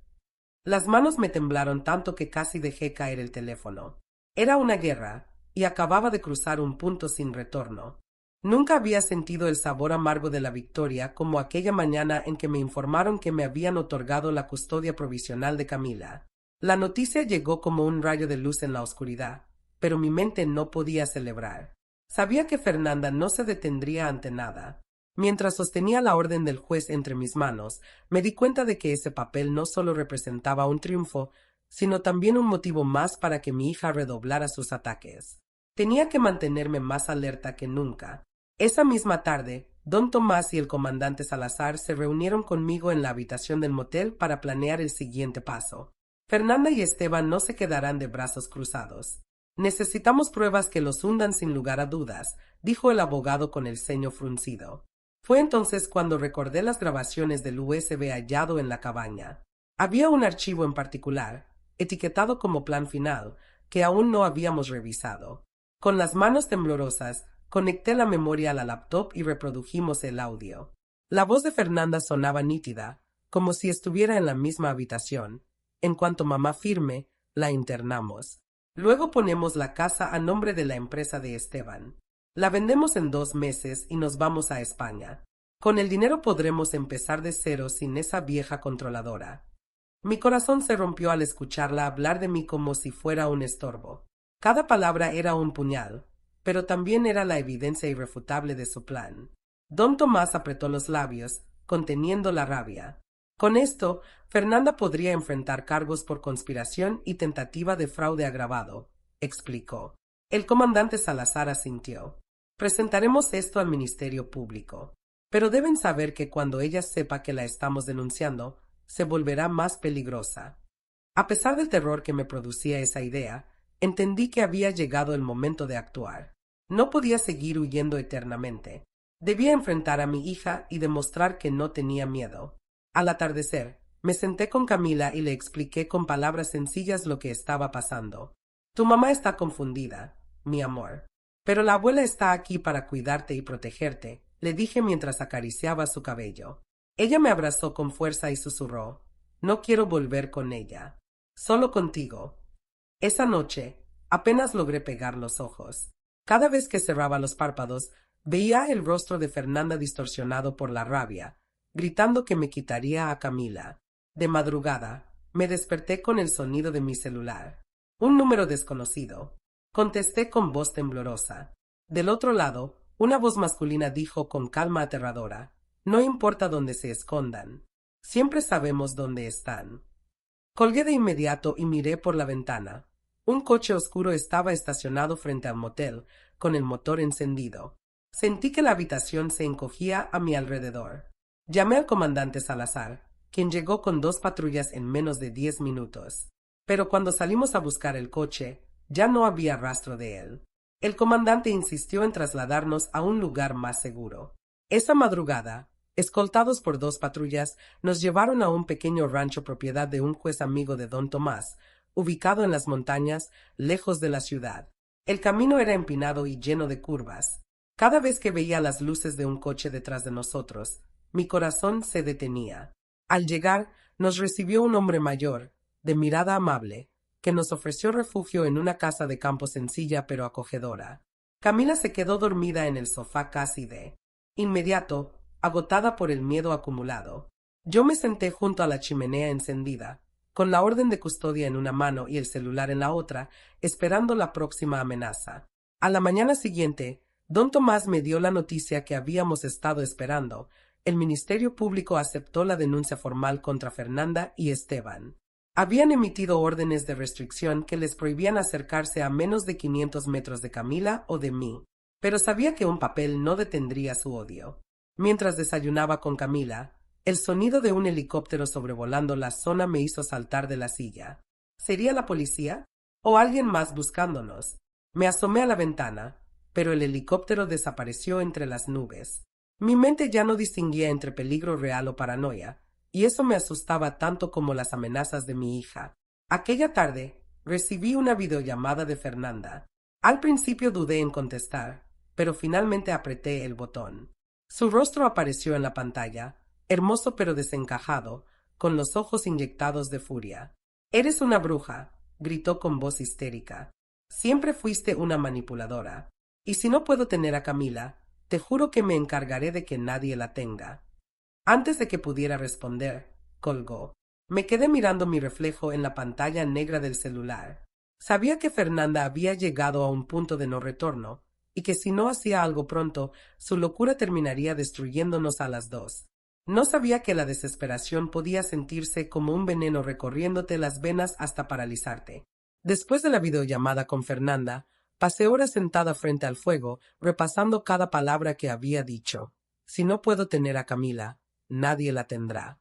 Las manos me temblaron tanto que casi dejé caer el teléfono. Era una guerra, y acababa de cruzar un punto sin retorno. Nunca había sentido el sabor amargo de la victoria como aquella mañana en que me informaron que me habían otorgado la custodia provisional de Camila. La noticia llegó como un rayo de luz en la oscuridad, pero mi mente no podía celebrar. Sabía que Fernanda no se detendría ante nada. Mientras sostenía la orden del juez entre mis manos, me di cuenta de que ese papel no solo representaba un triunfo, sino también un motivo más para que mi hija redoblara sus ataques. Tenía que mantenerme más alerta que nunca. Esa misma tarde, don Tomás y el comandante Salazar se reunieron conmigo en la habitación del motel para planear el siguiente paso. Fernanda y Esteban no se quedarán de brazos cruzados. Necesitamos pruebas que los hundan sin lugar a dudas, dijo el abogado con el ceño fruncido. Fue entonces cuando recordé las grabaciones del USB hallado en la cabaña. Había un archivo en particular, etiquetado como plan final, que aún no habíamos revisado. Con las manos temblorosas, conecté la memoria a la laptop y reprodujimos el audio. La voz de Fernanda sonaba nítida, como si estuviera en la misma habitación. En cuanto mamá firme, la internamos. Luego ponemos la casa a nombre de la empresa de Esteban. La vendemos en 2 meses y nos vamos a España. Con el dinero podremos empezar de cero sin esa vieja controladora. Mi corazón se rompió al escucharla hablar de mí como si fuera un estorbo. Cada palabra era un puñal, pero también era la evidencia irrefutable de su plan. Don Tomás apretó los labios, conteniendo la rabia. Con esto, Fernanda podría enfrentar cargos por conspiración y tentativa de fraude agravado, explicó. El comandante Salazar asintió. Presentaremos esto al Ministerio Público. Pero deben saber que cuando ella sepa que la estamos denunciando, se volverá más peligrosa. A pesar del terror que me producía esa idea, entendí que había llegado el momento de actuar. No podía seguir huyendo eternamente. Debía enfrentar a mi hija y demostrar que no tenía miedo. Al atardecer, me senté con Camila y le expliqué con palabras sencillas lo que estaba pasando. Tu mamá está confundida, mi amor. Pero la abuela está aquí para cuidarte y protegerte, le dije mientras acariciaba su cabello. Ella me abrazó con fuerza y susurró, no quiero volver con ella. Solo contigo. Esa noche, apenas logré pegar los ojos. Cada vez que cerraba los párpados, veía el rostro de Fernanda distorsionado por la rabia, gritando que me quitaría a Camila. De madrugada, me desperté con el sonido de mi celular. Un número desconocido. Contesté con voz temblorosa. Del otro lado, una voz masculina dijo con calma aterradora, no importa dónde se escondan. Siempre sabemos dónde están. Colgué de inmediato y miré por la ventana. Un coche oscuro estaba estacionado frente al motel, con el motor encendido. Sentí que la habitación se encogía a mi alrededor. Llamé al comandante Salazar, quien llegó con 2 patrullas en menos de 10 minutos. Pero cuando salimos a buscar el coche, ya no había rastro de él. El comandante insistió en trasladarnos a un lugar más seguro. Esa madrugada, escoltados por 2 patrullas, nos llevaron a un pequeño rancho propiedad de un juez amigo de don Tomás, ubicado en las montañas, lejos de la ciudad. El camino era empinado y lleno de curvas. Cada vez que veía las luces de un coche detrás de nosotros, mi corazón se detenía. Al llegar, nos recibió un hombre mayor, de mirada amable, que nos ofreció refugio en una casa de campo sencilla pero acogedora. Camila se quedó dormida en el sofá casi de inmediato, agotada por el miedo acumulado. Yo me senté junto a la chimenea encendida, con la orden de custodia en una mano y el celular en la otra, esperando la próxima amenaza. A la mañana siguiente, don Tomás me dio la noticia que habíamos estado esperando. El Ministerio Público aceptó la denuncia formal contra Fernanda y Esteban. Habían emitido órdenes de restricción que les prohibían acercarse a menos de 500 metros de Camila o de mí, pero sabía que un papel no detendría su odio. Mientras desayunaba con Camila, el sonido de un helicóptero sobrevolando la zona me hizo saltar de la silla. ¿Sería la policía? ¿O alguien más buscándonos? Me asomé a la ventana, pero el helicóptero desapareció entre las nubes. Mi mente ya no distinguía entre peligro real o paranoia, y eso me asustaba tanto como las amenazas de mi hija. Aquella tarde, recibí una videollamada de Fernanda. Al principio dudé en contestar, pero finalmente apreté el botón. Su rostro apareció en la pantalla, hermoso pero desencajado, con los ojos inyectados de furia. «Eres una bruja», gritó con voz histérica. «Siempre fuiste una manipuladora. Y si no puedo tener a Camila, te juro que me encargaré de que nadie la tenga». Antes de que pudiera responder, colgó. Me quedé mirando mi reflejo en la pantalla negra del celular. Sabía que Fernanda había llegado a un punto de no retorno, y que si no hacía algo pronto, su locura terminaría destruyéndonos a las dos. No sabía que la desesperación podía sentirse como un veneno recorriéndote las venas hasta paralizarte. Después de la videollamada con Fernanda, pasé horas sentada frente al fuego, repasando cada palabra que había dicho. Si no puedo tener a Camila, nadie la tendrá.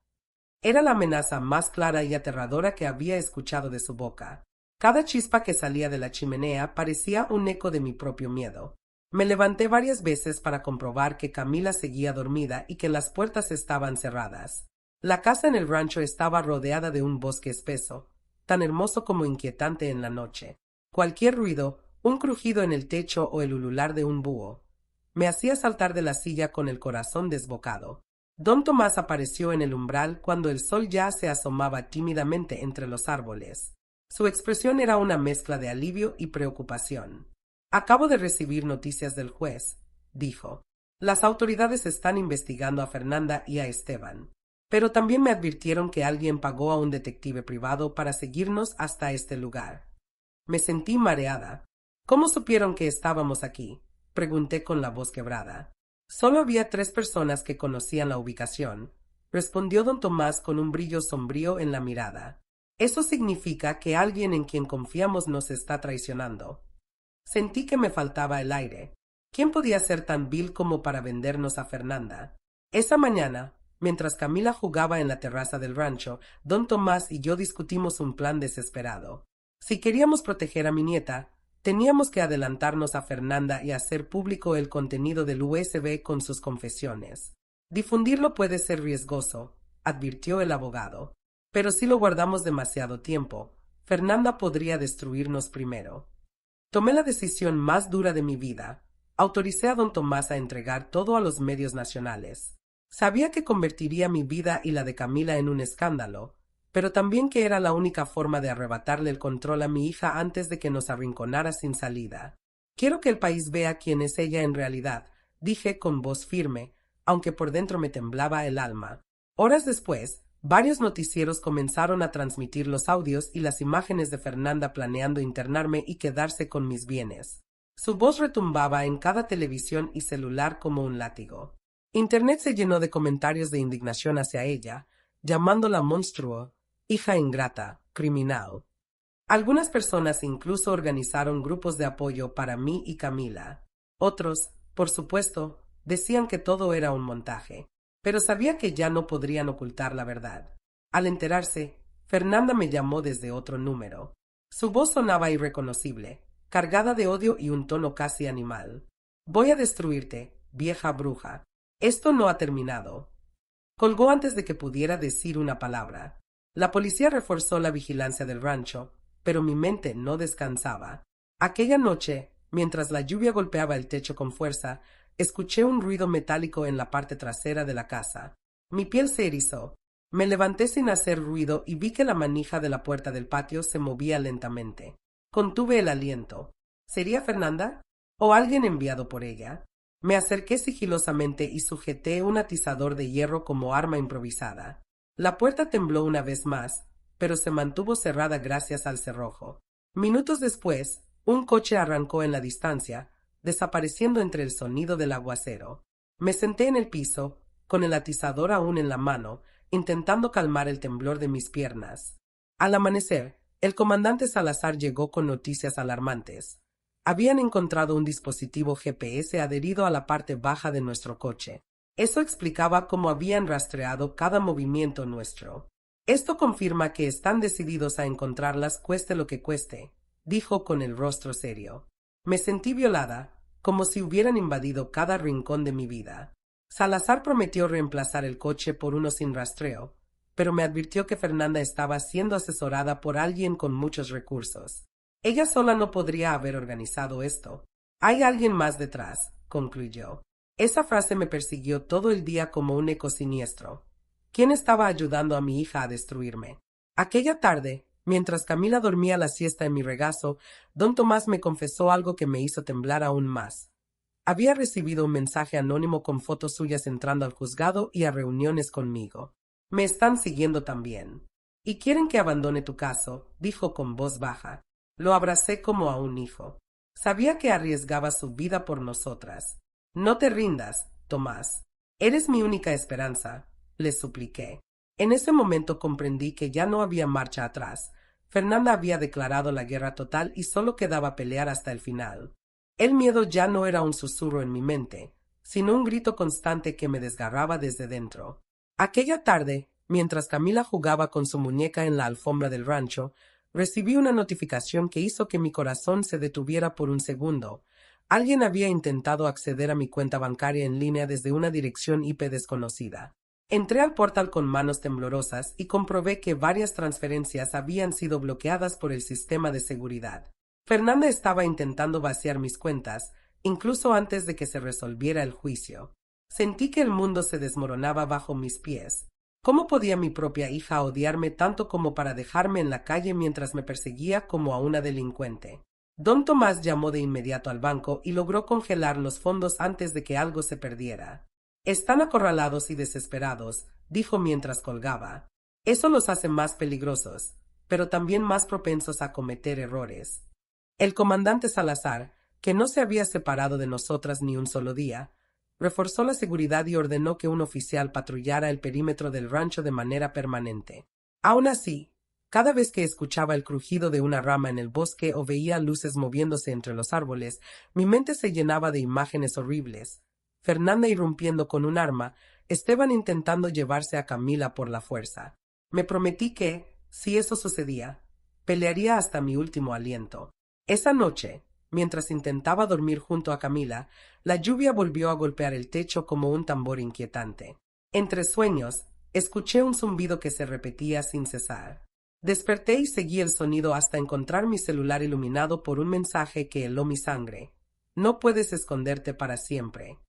Era la amenaza más clara y aterradora que había escuchado de su boca. Cada chispa que salía de la chimenea parecía un eco de mi propio miedo. Me levanté varias veces para comprobar que Camila seguía dormida y que las puertas estaban cerradas. La casa en el rancho estaba rodeada de un bosque espeso, tan hermoso como inquietante en la noche. Cualquier ruido, un crujido en el techo o el ulular de un búho, me hacía saltar de la silla con el corazón desbocado. Don Tomás apareció en el umbral cuando el sol ya se asomaba tímidamente entre los árboles. Su expresión era una mezcla de alivio y preocupación. «Acabo de recibir noticias del juez», dijo. «Las autoridades están investigando a Fernanda y a Esteban. Pero también me advirtieron que alguien pagó a un detective privado para seguirnos hasta este lugar». Me sentí mareada. «¿Cómo supieron que estábamos aquí?», pregunté con la voz quebrada. «Solo había 3 personas que conocían la ubicación», respondió don Tomás con un brillo sombrío en la mirada. «Eso significa que alguien en quien confiamos nos está traicionando». Sentí que me faltaba el aire. ¿Quién podía ser tan vil como para vendernos a Fernanda? Esa mañana, mientras Camila jugaba en la terraza del rancho, don Tomás y yo discutimos un plan desesperado. Si queríamos proteger a mi nieta, teníamos que adelantarnos a Fernanda y hacer público el contenido del USB con sus confesiones. «Difundirlo puede ser riesgoso», advirtió el abogado. «Pero si lo guardamos demasiado tiempo, Fernanda podría destruirnos primero». Tomé la decisión más dura de mi vida. Autoricé a don Tomás a entregar todo a los medios nacionales. Sabía que convertiría mi vida y la de Camila en un escándalo, pero también que era la única forma de arrebatarle el control a mi hija antes de que nos arrinconara sin salida. «Quiero que el país vea quién es ella en realidad», dije con voz firme, aunque por dentro me temblaba el alma. Horas después, varios noticieros comenzaron a transmitir los audios y las imágenes de Fernanda planeando internarme y quedarse con mis bienes. Su voz retumbaba en cada televisión y celular como un látigo. Internet se llenó de comentarios de indignación hacia ella, llamándola monstruo, hija ingrata, criminal. Algunas personas incluso organizaron grupos de apoyo para mí y Camila. Otros, por supuesto, decían que todo era un montaje. Pero sabía que ya no podrían ocultar la verdad. Al enterarse, Fernanda me llamó desde otro número. Su voz sonaba irreconocible, cargada de odio y un tono casi animal. «Voy a destruirte, vieja bruja. Esto no ha terminado». Colgó antes de que pudiera decir una palabra. La policía reforzó la vigilancia del rancho, pero mi mente no descansaba. Aquella noche, mientras la lluvia golpeaba el techo con fuerza, escuché un ruido metálico en la parte trasera de la casa. Mi piel se erizó. Me levanté sin hacer ruido y vi que la manija de la puerta del patio se movía lentamente. Contuve el aliento. ¿Sería Fernanda? ¿O alguien enviado por ella? Me acerqué sigilosamente y sujeté un atizador de hierro como arma improvisada. La puerta tembló una vez más, pero se mantuvo cerrada gracias al cerrojo. Minutos después, un coche arrancó en la distancia, desapareciendo entre el sonido del aguacero. Me senté en el piso, con el atizador aún en la mano, intentando calmar el temblor de mis piernas. Al amanecer, el comandante Salazar llegó con noticias alarmantes. Habían encontrado un dispositivo GPS adherido a la parte baja de nuestro coche. Eso explicaba cómo habían rastreado cada movimiento nuestro. Esto confirma que están decididos a encontrarlas cueste lo que cueste, dijo con el rostro serio. Me sentí violada, como si hubieran invadido cada rincón de mi vida. Salazar prometió reemplazar el coche por uno sin rastreo, pero me advirtió que Fernanda estaba siendo asesorada por alguien con muchos recursos. Ella sola no podría haber organizado esto. Hay alguien más detrás, concluyó. Esa frase me persiguió todo el día como un eco siniestro. ¿Quién estaba ayudando a mi hija a destruirme? Aquella tarde, mientras Camila dormía la siesta en mi regazo, don Tomás me confesó algo que me hizo temblar aún más. Había recibido un mensaje anónimo con fotos suyas entrando al juzgado y a reuniones conmigo. Me están siguiendo también. Y quieren que abandone tu caso, dijo con voz baja. Lo abracé como a un hijo. Sabía que arriesgaba su vida por nosotras. No te rindas, Tomás. Eres mi única esperanza, le supliqué. En ese momento comprendí que ya no había marcha atrás. Fernanda había declarado la guerra total y solo quedaba pelear hasta el final. El miedo ya no era un susurro en mi mente, sino un grito constante que me desgarraba desde dentro. Aquella tarde, mientras Camila jugaba con su muñeca en la alfombra del rancho, recibí una notificación que hizo que mi corazón se detuviera por un segundo. Alguien había intentado acceder a mi cuenta bancaria en línea desde una dirección IP desconocida. Entré al portal con manos temblorosas y comprobé que varias transferencias habían sido bloqueadas por el sistema de seguridad. Fernanda estaba intentando vaciar mis cuentas, incluso antes de que se resolviera el juicio. Sentí que el mundo se desmoronaba bajo mis pies. ¿Cómo podía mi propia hija odiarme tanto como para dejarme en la calle mientras me perseguía como a una delincuente? Don Tomás llamó de inmediato al banco y logró congelar los fondos antes de que algo se perdiera. Están acorralados y desesperados, dijo mientras colgaba. Eso los hace más peligrosos, pero también más propensos a cometer errores. El comandante Salazar, que no se había separado de nosotras ni un solo día, reforzó la seguridad y ordenó que un oficial patrullara el perímetro del rancho de manera permanente. Aún así, cada vez que escuchaba el crujido de una rama en el bosque o veía luces moviéndose entre los árboles, mi mente se llenaba de imágenes horribles. Fernanda irrumpiendo con un arma, Esteban intentando llevarse a Camila por la fuerza. Me prometí que, si eso sucedía, pelearía hasta mi último aliento. Esa noche, mientras intentaba dormir junto a Camila, la lluvia volvió a golpear el techo como un tambor inquietante. Entre sueños, escuché un zumbido que se repetía sin cesar. Desperté y seguí el sonido hasta encontrar mi celular iluminado por un mensaje que heló mi sangre. No puedes esconderte para siempre.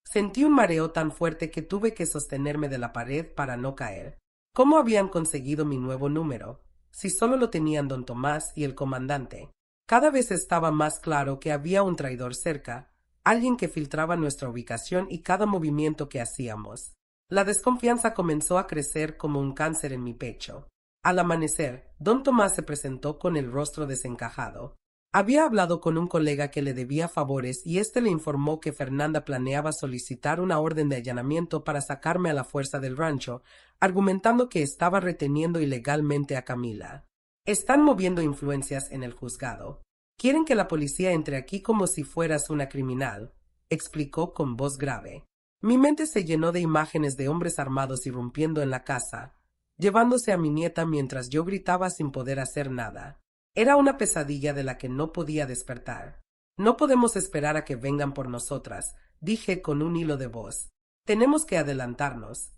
Sentí un mareo tan fuerte que tuve que sostenerme de la pared para no caer. ¿Cómo habían conseguido mi nuevo número? Si solo lo tenían don Tomás y el comandante. Cada vez estaba más claro que había un traidor cerca, alguien que filtraba nuestra ubicación y cada movimiento que hacíamos. La desconfianza comenzó a crecer como un cáncer en mi pecho. Al amanecer, don Tomás se presentó con el rostro desencajado. Había hablado con un colega que le debía favores y éste le informó que Fernanda planeaba solicitar una orden de allanamiento para sacarme a la fuerza del rancho, argumentando que estaba reteniendo ilegalmente a Camila. Están moviendo influencias en el juzgado. Quieren que la policía entre aquí como si fueras una criminal, explicó con voz grave. Mi mente se llenó de imágenes de hombres armados irrumpiendo en la casa, llevándose a mi nieta mientras yo gritaba sin poder hacer nada. Era una pesadilla de la que no podía despertar. No podemos esperar a que vengan por nosotras, dije con un hilo de voz. Tenemos que adelantarnos.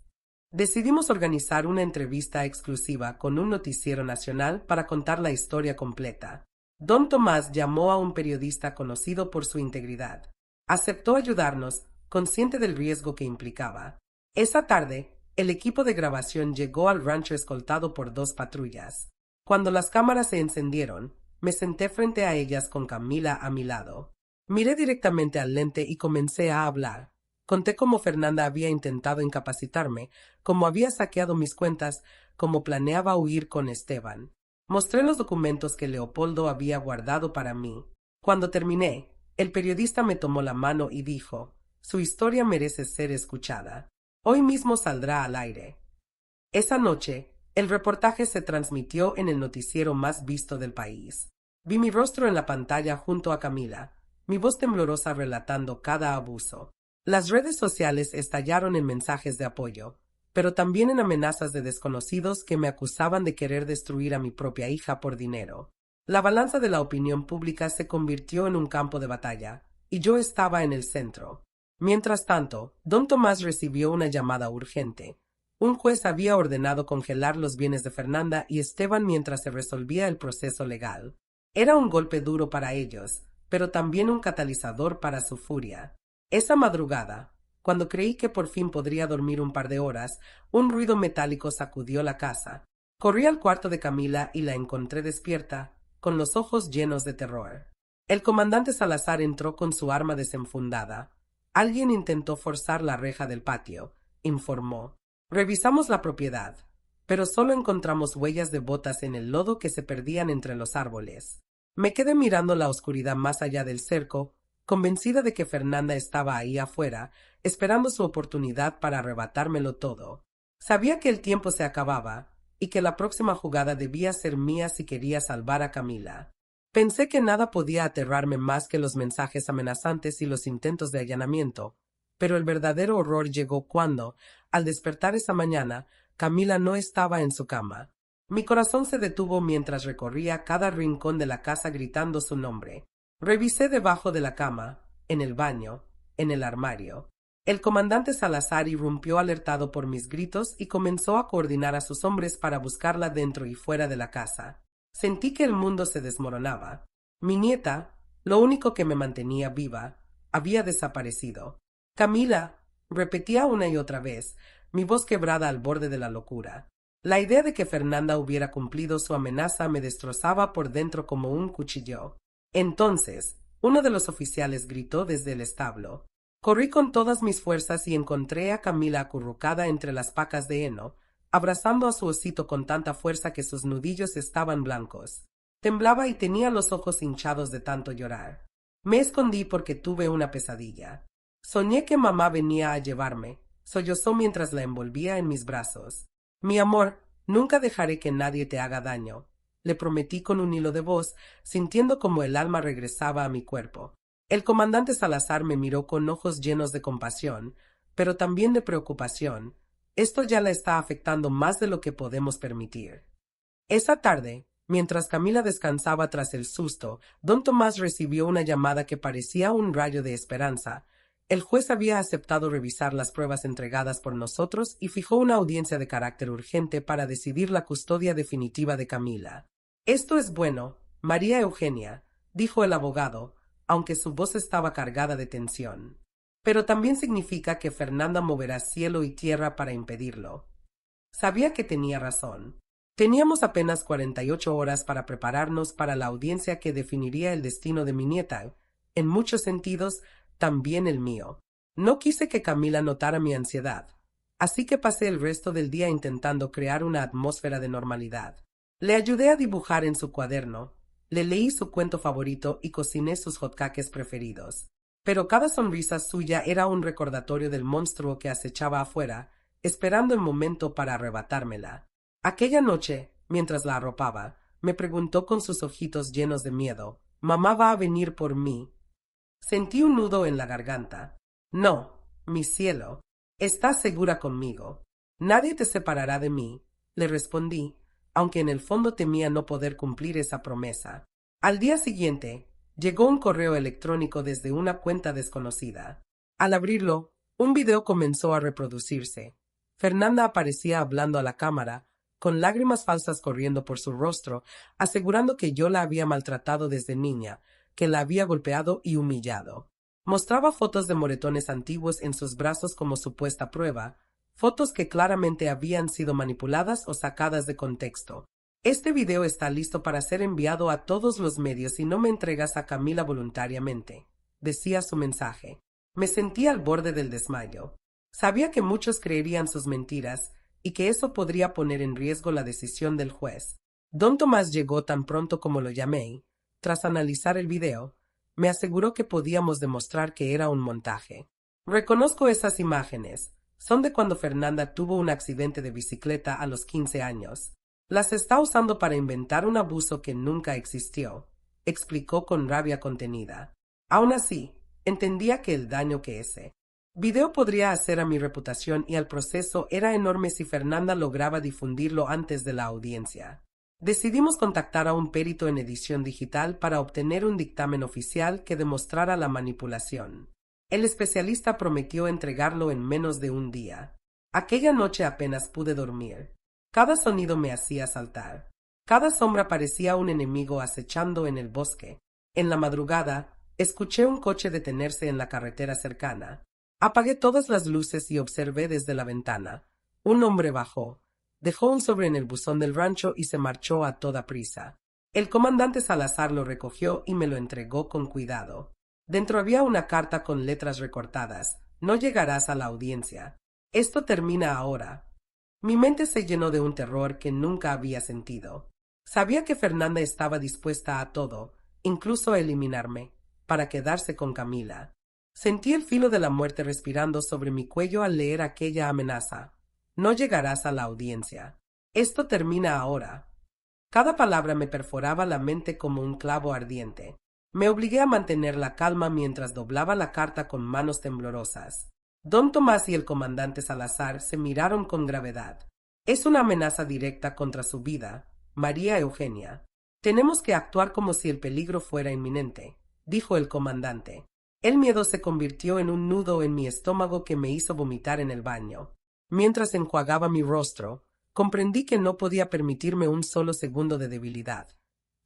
Decidimos organizar una entrevista exclusiva con un noticiero nacional para contar la historia completa. Don Tomás llamó a un periodista conocido por su integridad. Aceptó ayudarnos, consciente del riesgo que implicaba. Esa tarde, el equipo de grabación llegó al rancho escoltado por 2 patrullas. Cuando las cámaras se encendieron, me senté frente a ellas con Camila a mi lado. Miré directamente al lente y comencé a hablar. Conté cómo Fernanda había intentado incapacitarme, cómo había saqueado mis cuentas, cómo planeaba huir con Esteban. Mostré los documentos que Leopoldo había guardado para mí. Cuando terminé, el periodista me tomó la mano y dijo: «Su historia merece ser escuchada. Hoy mismo saldrá al aire». Esa noche, el reportaje se transmitió en el noticiero más visto del país. Vi mi rostro en la pantalla junto a Camila, mi voz temblorosa relatando cada abuso. Las redes sociales estallaron en mensajes de apoyo, pero también en amenazas de desconocidos que me acusaban de querer destruir a mi propia hija por dinero. La balanza de la opinión pública se convirtió en un campo de batalla, y yo estaba en el centro. Mientras tanto, don Tomás recibió una llamada urgente. Un juez había ordenado congelar los bienes de Fernanda y Esteban mientras se resolvía el proceso legal. Era un golpe duro para ellos, pero también un catalizador para su furia. Esa madrugada, cuando creí que por fin podría dormir un par de horas, un ruido metálico sacudió la casa. Corrí al cuarto de Camila y la encontré despierta, con los ojos llenos de terror. El comandante Salazar entró con su arma desenfundada. Alguien intentó forzar la reja del patio, informó. Revisamos la propiedad, pero solo encontramos huellas de botas en el lodo que se perdían entre los árboles. Me quedé mirando la oscuridad más allá del cerco, convencida de que Fernanda estaba ahí afuera, esperando su oportunidad para arrebatármelo todo. Sabía que el tiempo se acababa, y que la próxima jugada debía ser mía si quería salvar a Camila. Pensé que nada podía aterrarme más que los mensajes amenazantes y los intentos de allanamiento, pero el verdadero horror llegó cuando, al despertar esa mañana, Camila no estaba en su cama. Mi corazón se detuvo mientras recorría cada rincón de la casa gritando su nombre. Revisé debajo de la cama, en el baño, en el armario. El comandante Salazar irrumpió alertado por mis gritos y comenzó a coordinar a sus hombres para buscarla dentro y fuera de la casa. Sentí que el mundo se desmoronaba. Mi nieta, lo único que me mantenía viva, había desaparecido. «Camila», repetía una y otra vez, mi voz quebrada al borde de la locura. La idea de que Fernanda hubiera cumplido su amenaza me destrozaba por dentro como un cuchillo. Entonces, uno de los oficiales gritó desde el establo. Corrí con todas mis fuerzas y encontré a Camila acurrucada entre las pacas de heno, abrazando a su osito con tanta fuerza que sus nudillos estaban blancos. Temblaba y tenía los ojos hinchados de tanto llorar. Me escondí porque tuve una pesadilla. Soñé que mamá venía a llevarme, sollozó mientras la envolvía en mis brazos. «Mi amor, nunca dejaré que nadie te haga daño», le prometí con un hilo de voz, sintiendo como el alma regresaba a mi cuerpo. El comandante Salazar me miró con ojos llenos de compasión, pero también de preocupación. Esto ya la está afectando más de lo que podemos permitir. Esa tarde, mientras Camila descansaba tras el susto, don Tomás recibió una llamada que parecía un rayo de esperanza. El juez había aceptado revisar las pruebas entregadas por nosotros y fijó una audiencia de carácter urgente para decidir la custodia definitiva de Camila. «Esto es bueno, María Eugenia», dijo el abogado, aunque su voz estaba cargada de tensión. «Pero también significa que Fernanda moverá cielo y tierra para impedirlo». Sabía que tenía razón. Teníamos apenas 48 horas para prepararnos para la audiencia que definiría el destino de mi nieta, en muchos sentidos, también el mío. No quise que Camila notara mi ansiedad, así que pasé el resto del día intentando crear una atmósfera de normalidad. Le ayudé a dibujar en su cuaderno, le leí su cuento favorito y cociné sus hotcakes preferidos. Pero cada sonrisa suya era un recordatorio del monstruo que acechaba afuera, esperando el momento para arrebatármela. Aquella noche, mientras la arropaba, me preguntó con sus ojitos llenos de miedo: «¿Mamá va a venir por mí?» Sentí un nudo en la garganta. «No, mi cielo, estás segura conmigo. Nadie te separará de mí», le respondí, aunque en el fondo temía no poder cumplir esa promesa. Al día siguiente, llegó un correo electrónico desde una cuenta desconocida. Al abrirlo, un video comenzó a reproducirse. Fernanda aparecía hablando a la cámara, con lágrimas falsas corriendo por su rostro, asegurando que yo la había maltratado desde niña, que la había golpeado y humillado. Mostraba fotos de moretones antiguos en sus brazos como supuesta prueba, fotos que claramente habían sido manipuladas o sacadas de contexto. Este video está listo para ser enviado a todos los medios si no me entregas a Camila voluntariamente, decía su mensaje. Me sentía al borde del desmayo. Sabía que muchos creerían sus mentiras y que eso podría poner en riesgo la decisión del juez. Don Tomás llegó tan pronto como lo llamé. Tras analizar el video, me aseguró que podíamos demostrar que era un montaje. Reconozco esas imágenes. Son de cuando Fernanda tuvo un accidente de bicicleta a los 15 años. Las está usando para inventar un abuso que nunca existió, explicó con rabia contenida. Aún así, entendía que el daño que ese video podría hacer a mi reputación y al proceso era enorme si Fernanda lograba difundirlo antes de la audiencia. Decidimos contactar a un perito en edición digital para obtener un dictamen oficial que demostrara la manipulación. El especialista prometió entregarlo en menos de un día. Aquella noche apenas pude dormir. Cada sonido me hacía saltar. Cada sombra parecía un enemigo acechando en el bosque. En la madrugada, escuché un coche detenerse en la carretera cercana. Apagué todas las luces y observé desde la ventana. Un hombre bajó. Dejó un sobre en el buzón del rancho y se marchó a toda prisa. El comandante Salazar lo recogió y me lo entregó con cuidado. Dentro había una carta con letras recortadas. No llegarás a la audiencia. Esto termina ahora. Mi mente se llenó de un terror que nunca había sentido. Sabía que Fernanda estaba dispuesta a todo, incluso a eliminarme, para quedarse con Camila. Sentí el filo de la muerte respirando sobre mi cuello al leer aquella amenaza. No llegarás a la audiencia. Esto termina ahora. Cada palabra me perforaba la mente como un clavo ardiente. Me obligué a mantener la calma mientras doblaba la carta con manos temblorosas. Don Tomás y el comandante Salazar se miraron con gravedad. Es una amenaza directa contra su vida, María Eugenia. Tenemos que actuar como si el peligro fuera inminente, dijo el comandante. El miedo se convirtió en un nudo en mi estómago que me hizo vomitar en el baño. Mientras enjuagaba mi rostro, comprendí que no podía permitirme un solo segundo de debilidad.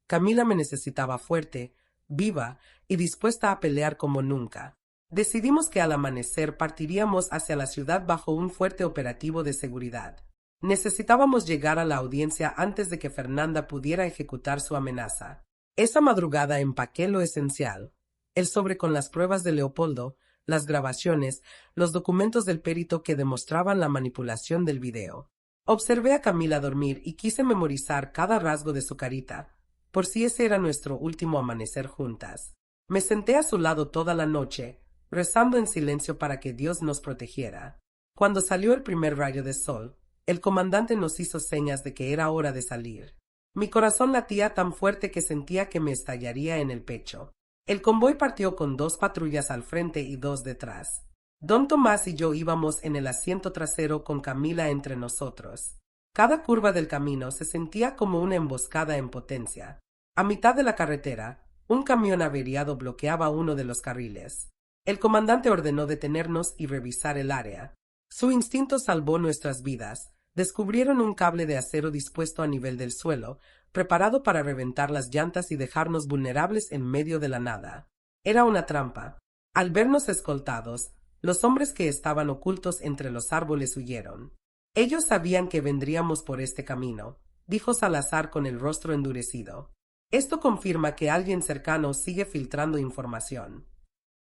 Camila me necesitaba fuerte, viva y dispuesta a pelear como nunca. Decidimos que al amanecer partiríamos hacia la ciudad bajo un fuerte operativo de seguridad. Necesitábamos llegar a la audiencia antes de que Fernanda pudiera ejecutar su amenaza. Esa madrugada empaqué lo esencial: el sobre con las pruebas de Leopoldo, las grabaciones, los documentos del perito que demostraban la manipulación del video. Observé a Camila dormir y quise memorizar cada rasgo de su carita, por si ese era nuestro último amanecer juntas. Me senté a su lado toda la noche, rezando en silencio para que Dios nos protegiera. Cuando salió el primer rayo de sol, el comandante nos hizo señas de que era hora de salir. Mi corazón latía tan fuerte que sentía que me estallaría en el pecho. El convoy partió con 2 patrullas al frente y 2 detrás. Don Tomás y yo íbamos en el asiento trasero con Camila entre nosotros. Cada curva del camino se sentía como una emboscada en potencia. A mitad de la carretera, un camión averiado bloqueaba uno de los carriles. El comandante ordenó detenernos y revisar el área. Su instinto salvó nuestras vidas. Descubrieron un cable de acero dispuesto a nivel del suelo, preparado para reventar las llantas y dejarnos vulnerables en medio de la nada. Era una trampa. Al vernos escoltados, los hombres que estaban ocultos entre los árboles huyeron. Ellos sabían que vendríamos por este camino, dijo Salazar con el rostro endurecido. Esto confirma que alguien cercano sigue filtrando información.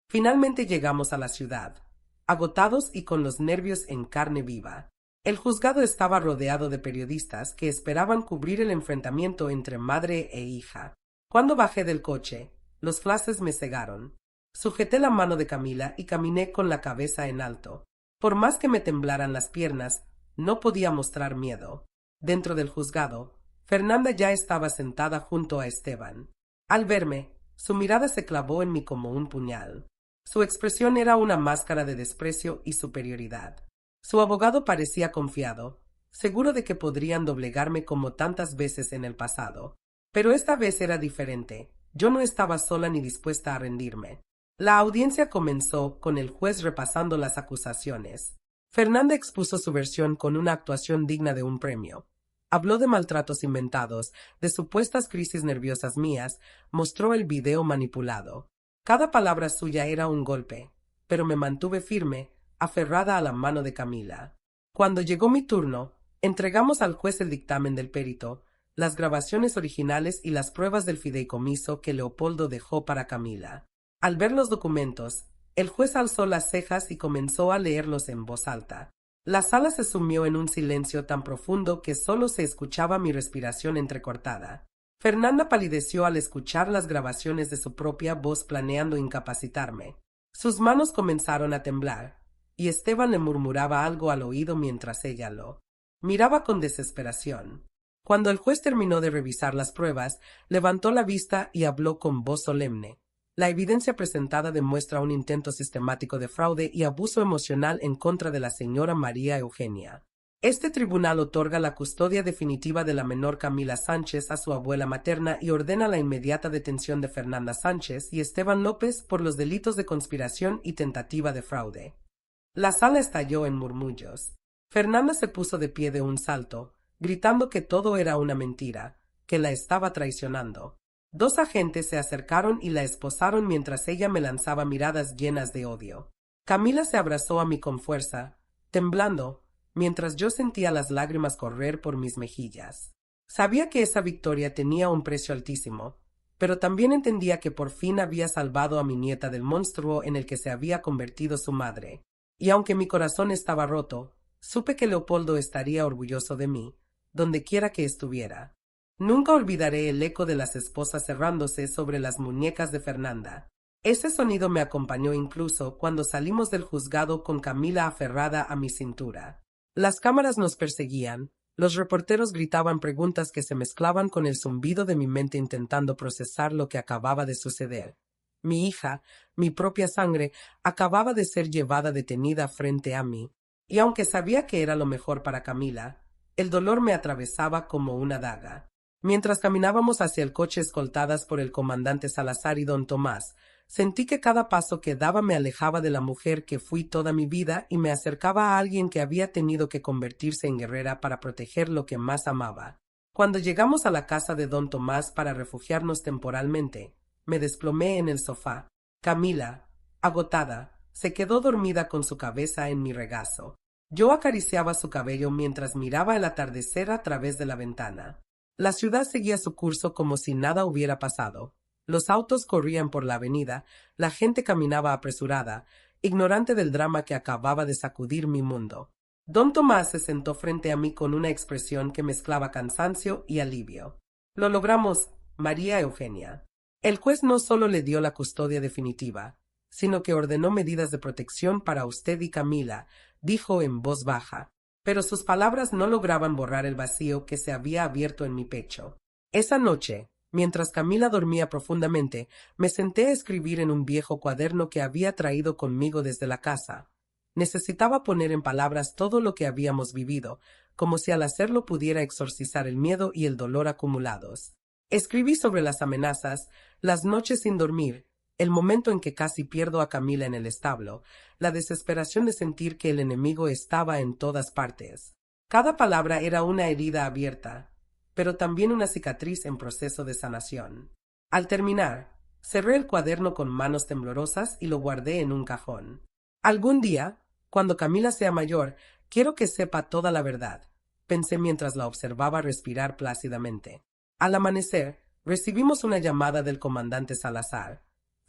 Finalmente llegamos a la ciudad, agotados y con los nervios en carne viva. El juzgado estaba rodeado de periodistas que esperaban cubrir el enfrentamiento entre madre e hija. Cuando bajé del coche, los flashes me cegaron. Sujeté la mano de Camila y caminé con la cabeza en alto. Por más que me temblaran las piernas, no podía mostrar miedo. Dentro del juzgado, Fernanda ya estaba sentada junto a Esteban. Al verme, su mirada se clavó en mí como un puñal. Su expresión era una máscara de desprecio y superioridad. Su abogado parecía confiado, seguro de que podrían doblegarme como tantas veces en el pasado. Pero esta vez era diferente. Yo no estaba sola ni dispuesta a rendirme. La audiencia comenzó con el juez repasando las acusaciones. Fernanda expuso su versión con una actuación digna de un premio. Habló de maltratos inventados, de supuestas crisis nerviosas mías, mostró el video manipulado. Cada palabra suya era un golpe, pero me mantuve firme, aferrada a la mano de Camila. Cuando llegó mi turno, entregamos al juez el dictamen del perito, las grabaciones originales y las pruebas del fideicomiso que Leopoldo dejó para Camila. Al ver los documentos, el juez alzó las cejas y comenzó a leerlos en voz alta. La sala se sumió en un silencio tan profundo que solo se escuchaba mi respiración entrecortada. Fernanda palideció al escuchar las grabaciones de su propia voz planeando incapacitarme. Sus manos comenzaron a temblar, y Esteban le murmuraba algo al oído mientras ella lo miraba con desesperación. Cuando el juez terminó de revisar las pruebas, levantó la vista y habló con voz solemne. La evidencia presentada demuestra un intento sistemático de fraude y abuso emocional en contra de la señora María Eugenia. Este tribunal otorga la custodia definitiva de la menor Camila Sánchez a su abuela materna y ordena la inmediata detención de Fernanda Sánchez y Esteban López por los delitos de conspiración y tentativa de fraude. La sala estalló en murmullos. Fernanda se puso de pie de un salto, gritando que todo era una mentira, que la estaba traicionando. Dos agentes se acercaron y la esposaron mientras ella me lanzaba miradas llenas de odio. Camila se abrazó a mí con fuerza, temblando, mientras yo sentía las lágrimas correr por mis mejillas. Sabía que esa victoria tenía un precio altísimo, pero también entendía que por fin había salvado a mi nieta del monstruo en el que se había convertido su madre. Y aunque mi corazón estaba roto, supe que Leopoldo estaría orgulloso de mí, donde quiera que estuviera. Nunca olvidaré el eco de las esposas cerrándose sobre las muñecas de Fernanda. Ese sonido me acompañó incluso cuando salimos del juzgado con Camila aferrada a mi cintura. Las cámaras nos perseguían, los reporteros gritaban preguntas que se mezclaban con el zumbido de mi mente intentando procesar lo que acababa de suceder. Mi hija, mi propia sangre, acababa de ser llevada detenida frente a mí, y aunque sabía que era lo mejor para Camila, el dolor me atravesaba como una daga. Mientras caminábamos hacia el coche escoltadas por el comandante Salazar y don Tomás, sentí que cada paso que daba me alejaba de la mujer que fui toda mi vida y me acercaba a alguien que había tenido que convertirse en guerrera para proteger lo que más amaba. Cuando llegamos a la casa de don Tomás para refugiarnos temporalmente, me desplomé en el sofá. Camila, agotada, se quedó dormida con su cabeza en mi regazo. Yo acariciaba su cabello mientras miraba el atardecer a través de la ventana. La ciudad seguía su curso como si nada hubiera pasado. Los autos corrían por la avenida, la gente caminaba apresurada, ignorante del drama que acababa de sacudir mi mundo. Don Tomás se sentó frente a mí con una expresión que mezclaba cansancio y alivio. Lo logramos, María Eugenia. El juez no solo le dio la custodia definitiva, sino que ordenó medidas de protección para usted y Camila, dijo en voz baja. Pero sus palabras no lograban borrar el vacío que se había abierto en mi pecho. Esa noche, mientras Camila dormía profundamente, me senté a escribir en un viejo cuaderno que había traído conmigo desde la casa. Necesitaba poner en palabras todo lo que habíamos vivido, como si al hacerlo pudiera exorcizar el miedo y el dolor acumulados. Escribí sobre las amenazas, las noches sin dormir, el momento en que casi pierdo a Camila en el establo, la desesperación de sentir que el enemigo estaba en todas partes. Cada palabra era una herida abierta, pero también una cicatriz en proceso de sanación. Al terminar, cerré el cuaderno con manos temblorosas y lo guardé en un cajón. Algún día, cuando Camila sea mayor, quiero que sepa toda la verdad, pensé mientras la observaba respirar plácidamente. Al amanecer, recibimos una llamada del comandante Salazar.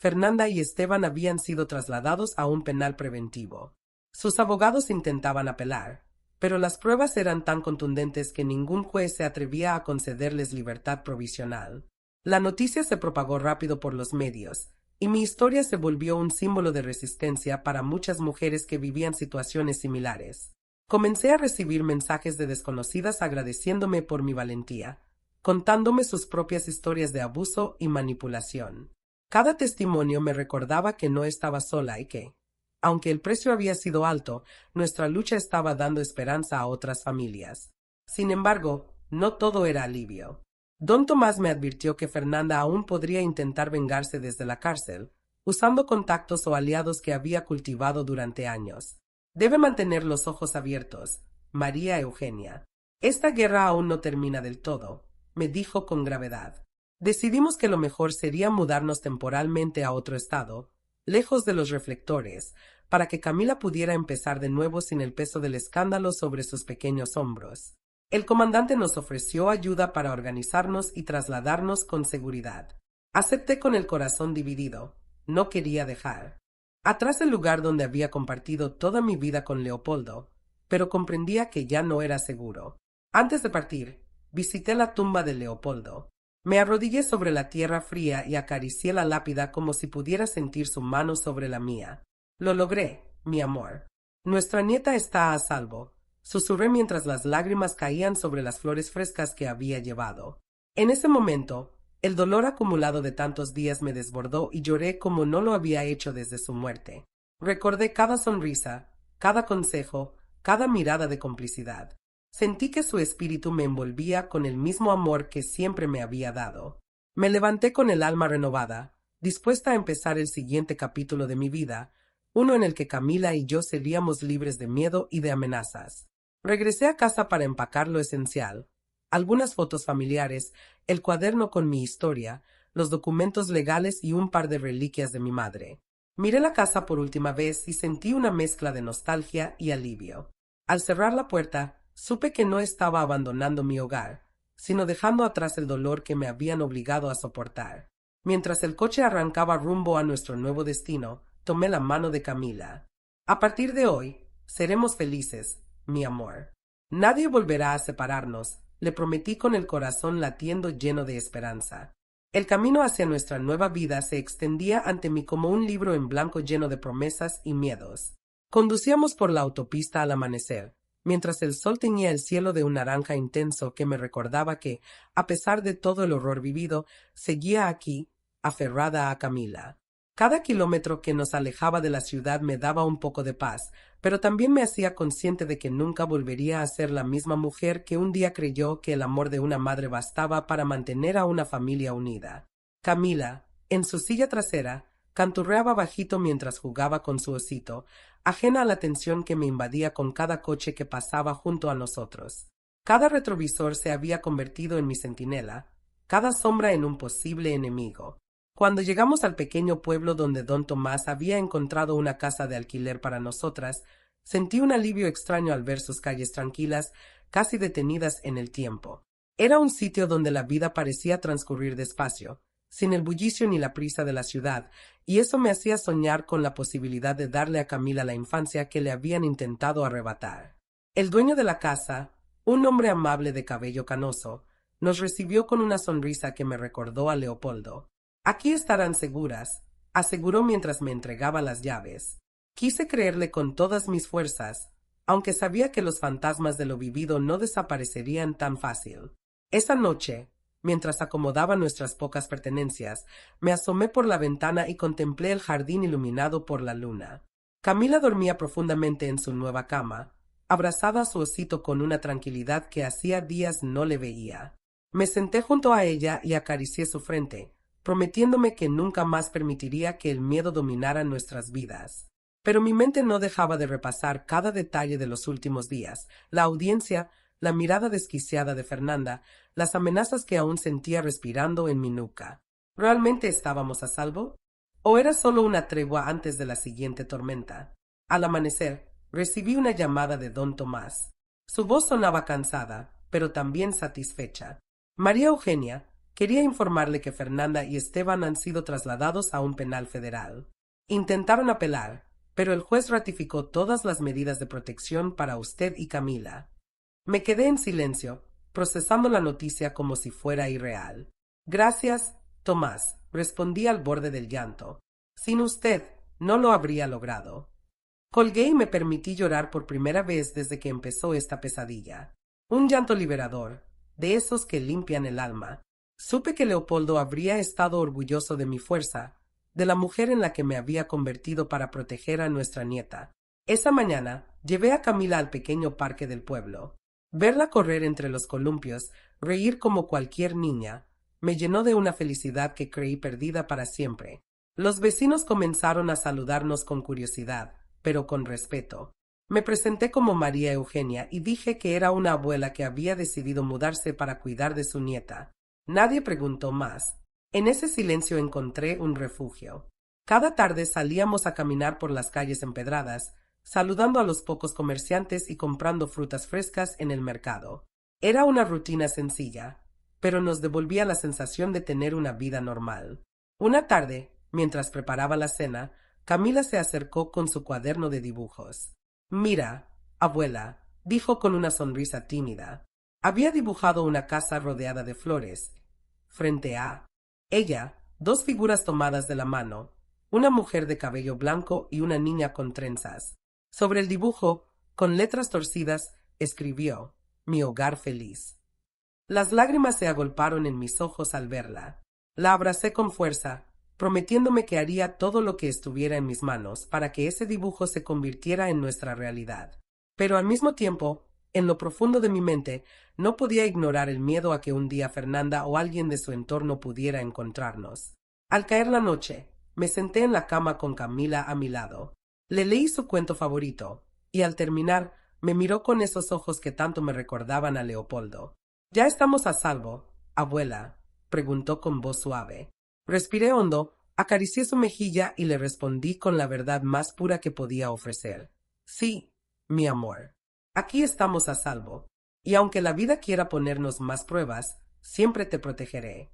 Fernanda y Esteban habían sido trasladados a un penal preventivo. Sus abogados intentaban apelar, pero las pruebas eran tan contundentes que ningún juez se atrevía a concederles libertad provisional. La noticia se propagó rápido por los medios, y mi historia se volvió un símbolo de resistencia para muchas mujeres que vivían situaciones similares. Comencé a recibir mensajes de desconocidas agradeciéndome por mi valentía, contándome sus propias historias de abuso y manipulación. Cada testimonio me recordaba que no estaba sola y que, aunque el precio había sido alto, nuestra lucha estaba dando esperanza a otras familias. Sin embargo, no todo era alivio. Don Tomás me advirtió que Fernanda aún podría intentar vengarse desde la cárcel, usando contactos o aliados que había cultivado durante años. Debe mantener los ojos abiertos, María Eugenia. Esta guerra aún no termina del todo, me dijo con gravedad. Decidimos que lo mejor sería mudarnos temporalmente a otro estado, lejos de los reflectores, para que Camila pudiera empezar de nuevo sin el peso del escándalo sobre sus pequeños hombros. El comandante nos ofreció ayuda para organizarnos y trasladarnos con seguridad. Acepté con el corazón dividido. No quería dejar atrás el lugar donde había compartido toda mi vida con Leopoldo, pero comprendía que ya no era seguro. Antes de partir, visité la tumba de Leopoldo. Me arrodillé sobre la tierra fría y acaricié la lápida como si pudiera sentir su mano sobre la mía. Lo logré, mi amor. Nuestra nieta está a salvo, susurré mientras las lágrimas caían sobre las flores frescas que había llevado. En ese momento, el dolor acumulado de tantos días me desbordó y lloré como no lo había hecho desde su muerte. Recordé cada sonrisa, cada consejo, cada mirada de complicidad. Sentí que su espíritu me envolvía con el mismo amor que siempre me había dado. Me levanté con el alma renovada, dispuesta a empezar el siguiente capítulo de mi vida, uno en el que Camila y yo seríamos libres de miedo y de amenazas. Regresé a casa para empacar lo esencial: algunas fotos familiares, el cuaderno con mi historia, los documentos legales y un par de reliquias de mi madre. Miré la casa por última vez y sentí una mezcla de nostalgia y alivio. Al cerrar la puerta, supe que no estaba abandonando mi hogar, sino dejando atrás el dolor que me habían obligado a soportar. Mientras el coche arrancaba rumbo a nuestro nuevo destino, tomé la mano de Camila. A partir de hoy, seremos felices, mi amor. Nadie volverá a separarnos, le prometí con el corazón latiendo lleno de esperanza. El camino hacia nuestra nueva vida se extendía ante mí como un libro en blanco lleno de promesas y miedos. Conducíamos por la autopista al amanecer, mientras el sol teñía el cielo de un naranja intenso que me recordaba que, a pesar de todo el horror vivido, seguía aquí, aferrada a Camila. Cada kilómetro que nos alejaba de la ciudad me daba un poco de paz, pero también me hacía consciente de que nunca volvería a ser la misma mujer que un día creyó que el amor de una madre bastaba para mantener a una familia unida. Camila, en su silla trasera, canturreaba bajito mientras jugaba con su osito, ajena a la tensión que me invadía con cada coche que pasaba junto a nosotros. Cada retrovisor se había convertido en mi centinela, cada sombra en un posible enemigo. Cuando llegamos al pequeño pueblo donde don Tomás había encontrado una casa de alquiler para nosotras, sentí un alivio extraño al ver sus calles tranquilas, casi detenidas en el tiempo. Era un sitio donde la vida parecía transcurrir despacio, sin el bullicio ni la prisa de la ciudad, y eso me hacía soñar con la posibilidad de darle a Camila la infancia que le habían intentado arrebatar. El dueño de la casa, un hombre amable de cabello canoso, nos recibió con una sonrisa que me recordó a Leopoldo. Aquí estarán seguras, aseguró mientras me entregaba las llaves. Quise creerle con todas mis fuerzas, aunque sabía que los fantasmas de lo vivido no desaparecerían tan fácil. Esa noche, mientras acomodaba nuestras pocas pertenencias, me asomé por la ventana y contemplé el jardín iluminado por la luna. Camila dormía profundamente en su nueva cama, abrazada a su osito con una tranquilidad que hacía días no le veía. Me senté junto a ella y acaricié su frente, prometiéndome que nunca más permitiría que el miedo dominara nuestras vidas. Pero mi mente no dejaba de repasar cada detalle de los últimos días: la audiencia, la mirada desquiciada de Fernanda, las amenazas que aún sentía respirando en mi nuca. ¿Realmente estábamos a salvo? ¿O era solo una tregua antes de la siguiente tormenta? Al amanecer, recibí una llamada de don Tomás. Su voz sonaba cansada, pero también satisfecha. María Eugenia, quería informarle que Fernanda y Esteban han sido trasladados a un penal federal. Intentaron apelar, pero el juez ratificó todas las medidas de protección para usted y Camila. Me quedé en silencio, procesando la noticia como si fuera irreal. Gracias, Tomás, respondí al borde del llanto. Sin usted, no lo habría logrado. Colgué y me permití llorar por primera vez desde que empezó esta pesadilla. Un llanto liberador, de esos que limpian el alma. Supe que Leopoldo habría estado orgulloso de mi fuerza, de la mujer en la que me había convertido para proteger a nuestra nieta. Esa mañana llevé a Camila al pequeño parque del pueblo. Verla correr entre los columpios, reír como cualquier niña, me llenó de una felicidad que creí perdida para siempre. Los vecinos comenzaron a saludarnos con curiosidad, pero con respeto. Me presenté como María Eugenia y dije que era una abuela que había decidido mudarse para cuidar de su nieta. Nadie preguntó más. En ese silencio encontré un refugio. Cada tarde salíamos a caminar por las calles empedradas, saludando a los pocos comerciantes y comprando frutas frescas en el mercado. Era una rutina sencilla, pero nos devolvía la sensación de tener una vida normal. Una tarde, mientras preparaba la cena, Camila se acercó con su cuaderno de dibujos. Mira, abuela, dijo con una sonrisa tímida. Había dibujado una casa rodeada de flores. Frente a ella, dos figuras tomadas de la mano, una mujer de cabello blanco y una niña con trenzas. Sobre el dibujo, con letras torcidas, escribió: Mi hogar feliz. Las lágrimas se agolparon en mis ojos al verla. La abracé con fuerza, prometiéndome que haría todo lo que estuviera en mis manos para que ese dibujo se convirtiera en nuestra realidad. Pero al mismo tiempo, en lo profundo de mi mente, no podía ignorar el miedo a que un día Fernanda o alguien de su entorno pudiera encontrarnos. Al caer la noche, me senté en la cama con Camila a mi lado. Le leí su cuento favorito, y al terminar, me miró con esos ojos que tanto me recordaban a Leopoldo. ¿Ya estamos a salvo, abuela?, preguntó con voz suave. Respiré hondo, acaricié su mejilla y le respondí con la verdad más pura que podía ofrecer. Sí, mi amor. Aquí estamos a salvo. Y aunque la vida quiera ponernos más pruebas, siempre te protegeré.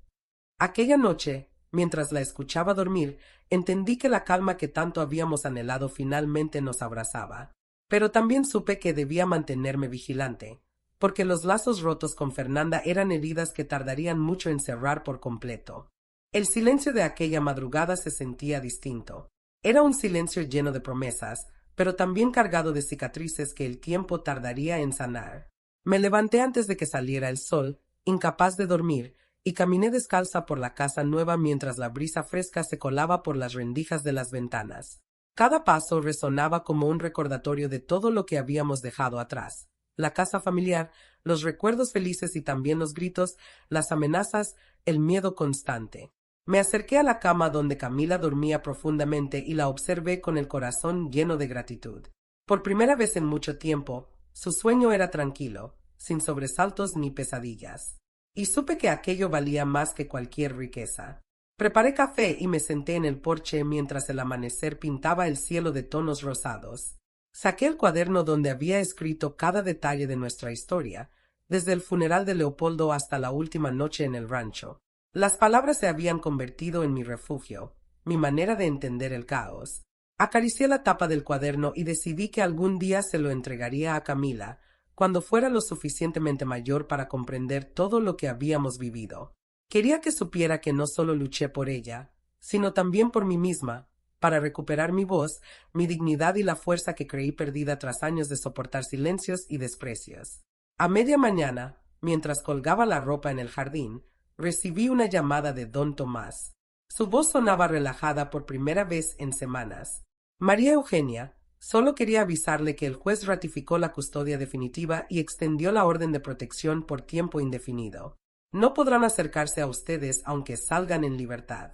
Aquella noche, mientras la escuchaba dormir, entendí que la calma que tanto habíamos anhelado finalmente nos abrazaba. Pero también supe que debía mantenerme vigilante, porque los lazos rotos con Fernanda eran heridas que tardarían mucho en cerrar por completo. El silencio de aquella madrugada se sentía distinto. Era un silencio lleno de promesas, pero también cargado de cicatrices que el tiempo tardaría en sanar. Me levanté antes de que saliera el sol, incapaz de dormir, y caminé descalza por la casa nueva mientras la brisa fresca se colaba por las rendijas de las ventanas. Cada paso resonaba como un recordatorio de todo lo que habíamos dejado atrás: la casa familiar, los recuerdos felices y también los gritos, las amenazas, el miedo constante. Me acerqué a la cama donde Camila dormía profundamente y la observé con el corazón lleno de gratitud. Por primera vez en mucho tiempo, su sueño era tranquilo, sin sobresaltos ni pesadillas. Y supe que aquello valía más que cualquier riqueza. Preparé café y me senté en el porche mientras el amanecer pintaba el cielo de tonos rosados. Saqué el cuaderno donde había escrito cada detalle de nuestra historia, desde el funeral de Leopoldo hasta la última noche en el rancho. Las palabras se habían convertido en mi refugio, mi manera de entender el caos. Acaricié la tapa del cuaderno y decidí que algún día se lo entregaría a Camila, cuando fuera lo suficientemente mayor para comprender todo lo que habíamos vivido. Quería que supiera que no solo luché por ella, sino también por mí misma, para recuperar mi voz, mi dignidad y la fuerza que creí perdida tras años de soportar silencios y desprecios. A media mañana, mientras colgaba la ropa en el jardín, recibí una llamada de don Tomás. Su voz sonaba relajada por primera vez en semanas. María Eugenia, solo quería avisarle que el juez ratificó la custodia definitiva y extendió la orden de protección por tiempo indefinido. No podrán acercarse a ustedes aunque salgan en libertad.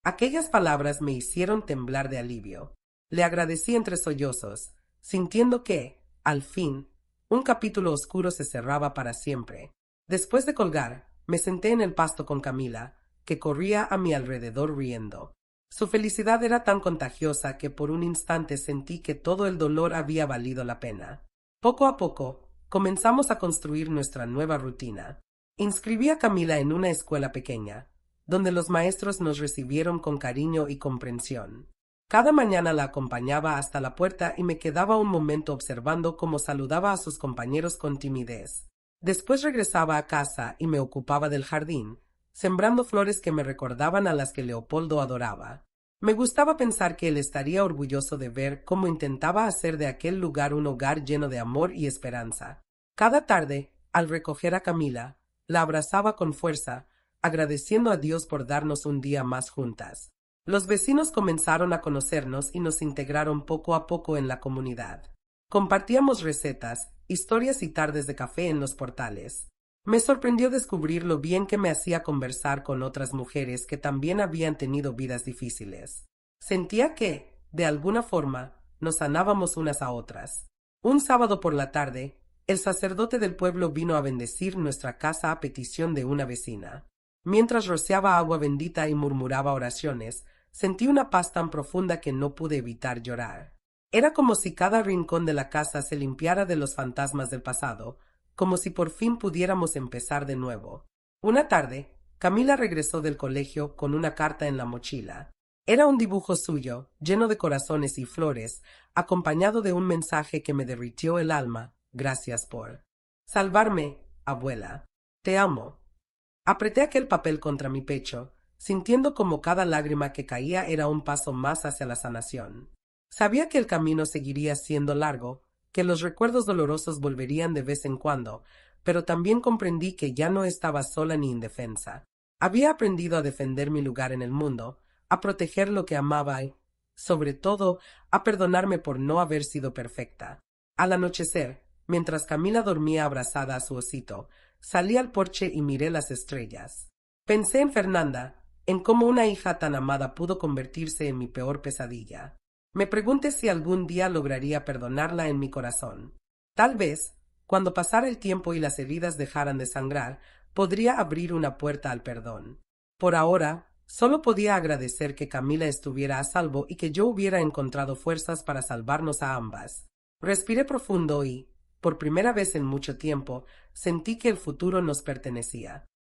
Aquellas palabras me hicieron temblar de alivio. Le agradecí entre sollozos, sintiendo que, al fin, un capítulo oscuro se cerraba para siempre. Después de colgar, me senté en el pasto con Camila, que corría a mi alrededor riendo. Su felicidad era tan contagiosa que por un instante sentí que todo el dolor había valido la pena. Poco a poco, comenzamos a construir nuestra nueva rutina. Inscribí a Camila en una escuela pequeña, donde los maestros nos recibieron con cariño y comprensión. Cada mañana la acompañaba hasta la puerta y me quedaba un momento observando cómo saludaba a sus compañeros con timidez. Después regresaba a casa y me ocupaba del jardín, sembrando flores que me recordaban a las que Leopoldo adoraba. Me gustaba pensar que él estaría orgulloso de ver cómo intentaba hacer de aquel lugar un hogar lleno de amor y esperanza. Cada tarde, al recoger a Camila, la abrazaba con fuerza, agradeciendo a Dios por darnos un día más juntas. Los vecinos comenzaron a conocernos y nos integraron poco a poco en la comunidad. Compartíamos recetas, historias y tardes de café en los portales. Me sorprendió descubrir lo bien que me hacía conversar con otras mujeres que también habían tenido vidas difíciles. Sentía que, de alguna forma, nos sanábamos unas a otras. Un sábado por la tarde, el sacerdote del pueblo vino a bendecir nuestra casa a petición de una vecina. Mientras rociaba agua bendita y murmuraba oraciones, sentí una paz tan profunda que no pude evitar llorar. Era como si cada rincón de la casa se limpiara de los fantasmas del pasado, como si por fin pudiéramos empezar de nuevo. Una tarde, Camila regresó del colegio con una carta en la mochila. Era un dibujo suyo, lleno de corazones y flores, acompañado de un mensaje que me derritió el alma. Gracias por salvarme, abuela. Te amo. Apreté aquel papel contra mi pecho, sintiendo como cada lágrima que caía era un paso más hacia la sanación. Sabía que el camino seguiría siendo largo, que los recuerdos dolorosos volverían de vez en cuando, pero también comprendí que ya no estaba sola ni indefensa. Había aprendido a defender mi lugar en el mundo, a proteger lo que amaba y, sobre todo, a perdonarme por no haber sido perfecta. Al anochecer, mientras Camila dormía abrazada a su osito, salí al porche y miré las estrellas. Pensé en Fernanda, en cómo una hija tan amada pudo convertirse en mi peor pesadilla. Me pregunté si algún día lograría perdonarla en mi corazón. Tal vez, cuando pasara el tiempo y las heridas dejaran de sangrar, podría abrir una puerta al perdón. Por ahora, solo podía agradecer que Camila estuviera a salvo y que yo hubiera encontrado fuerzas para salvarnos a ambas. Respiré profundo y, por primera vez en mucho tiempo, sentí que el futuro nos pertenecía.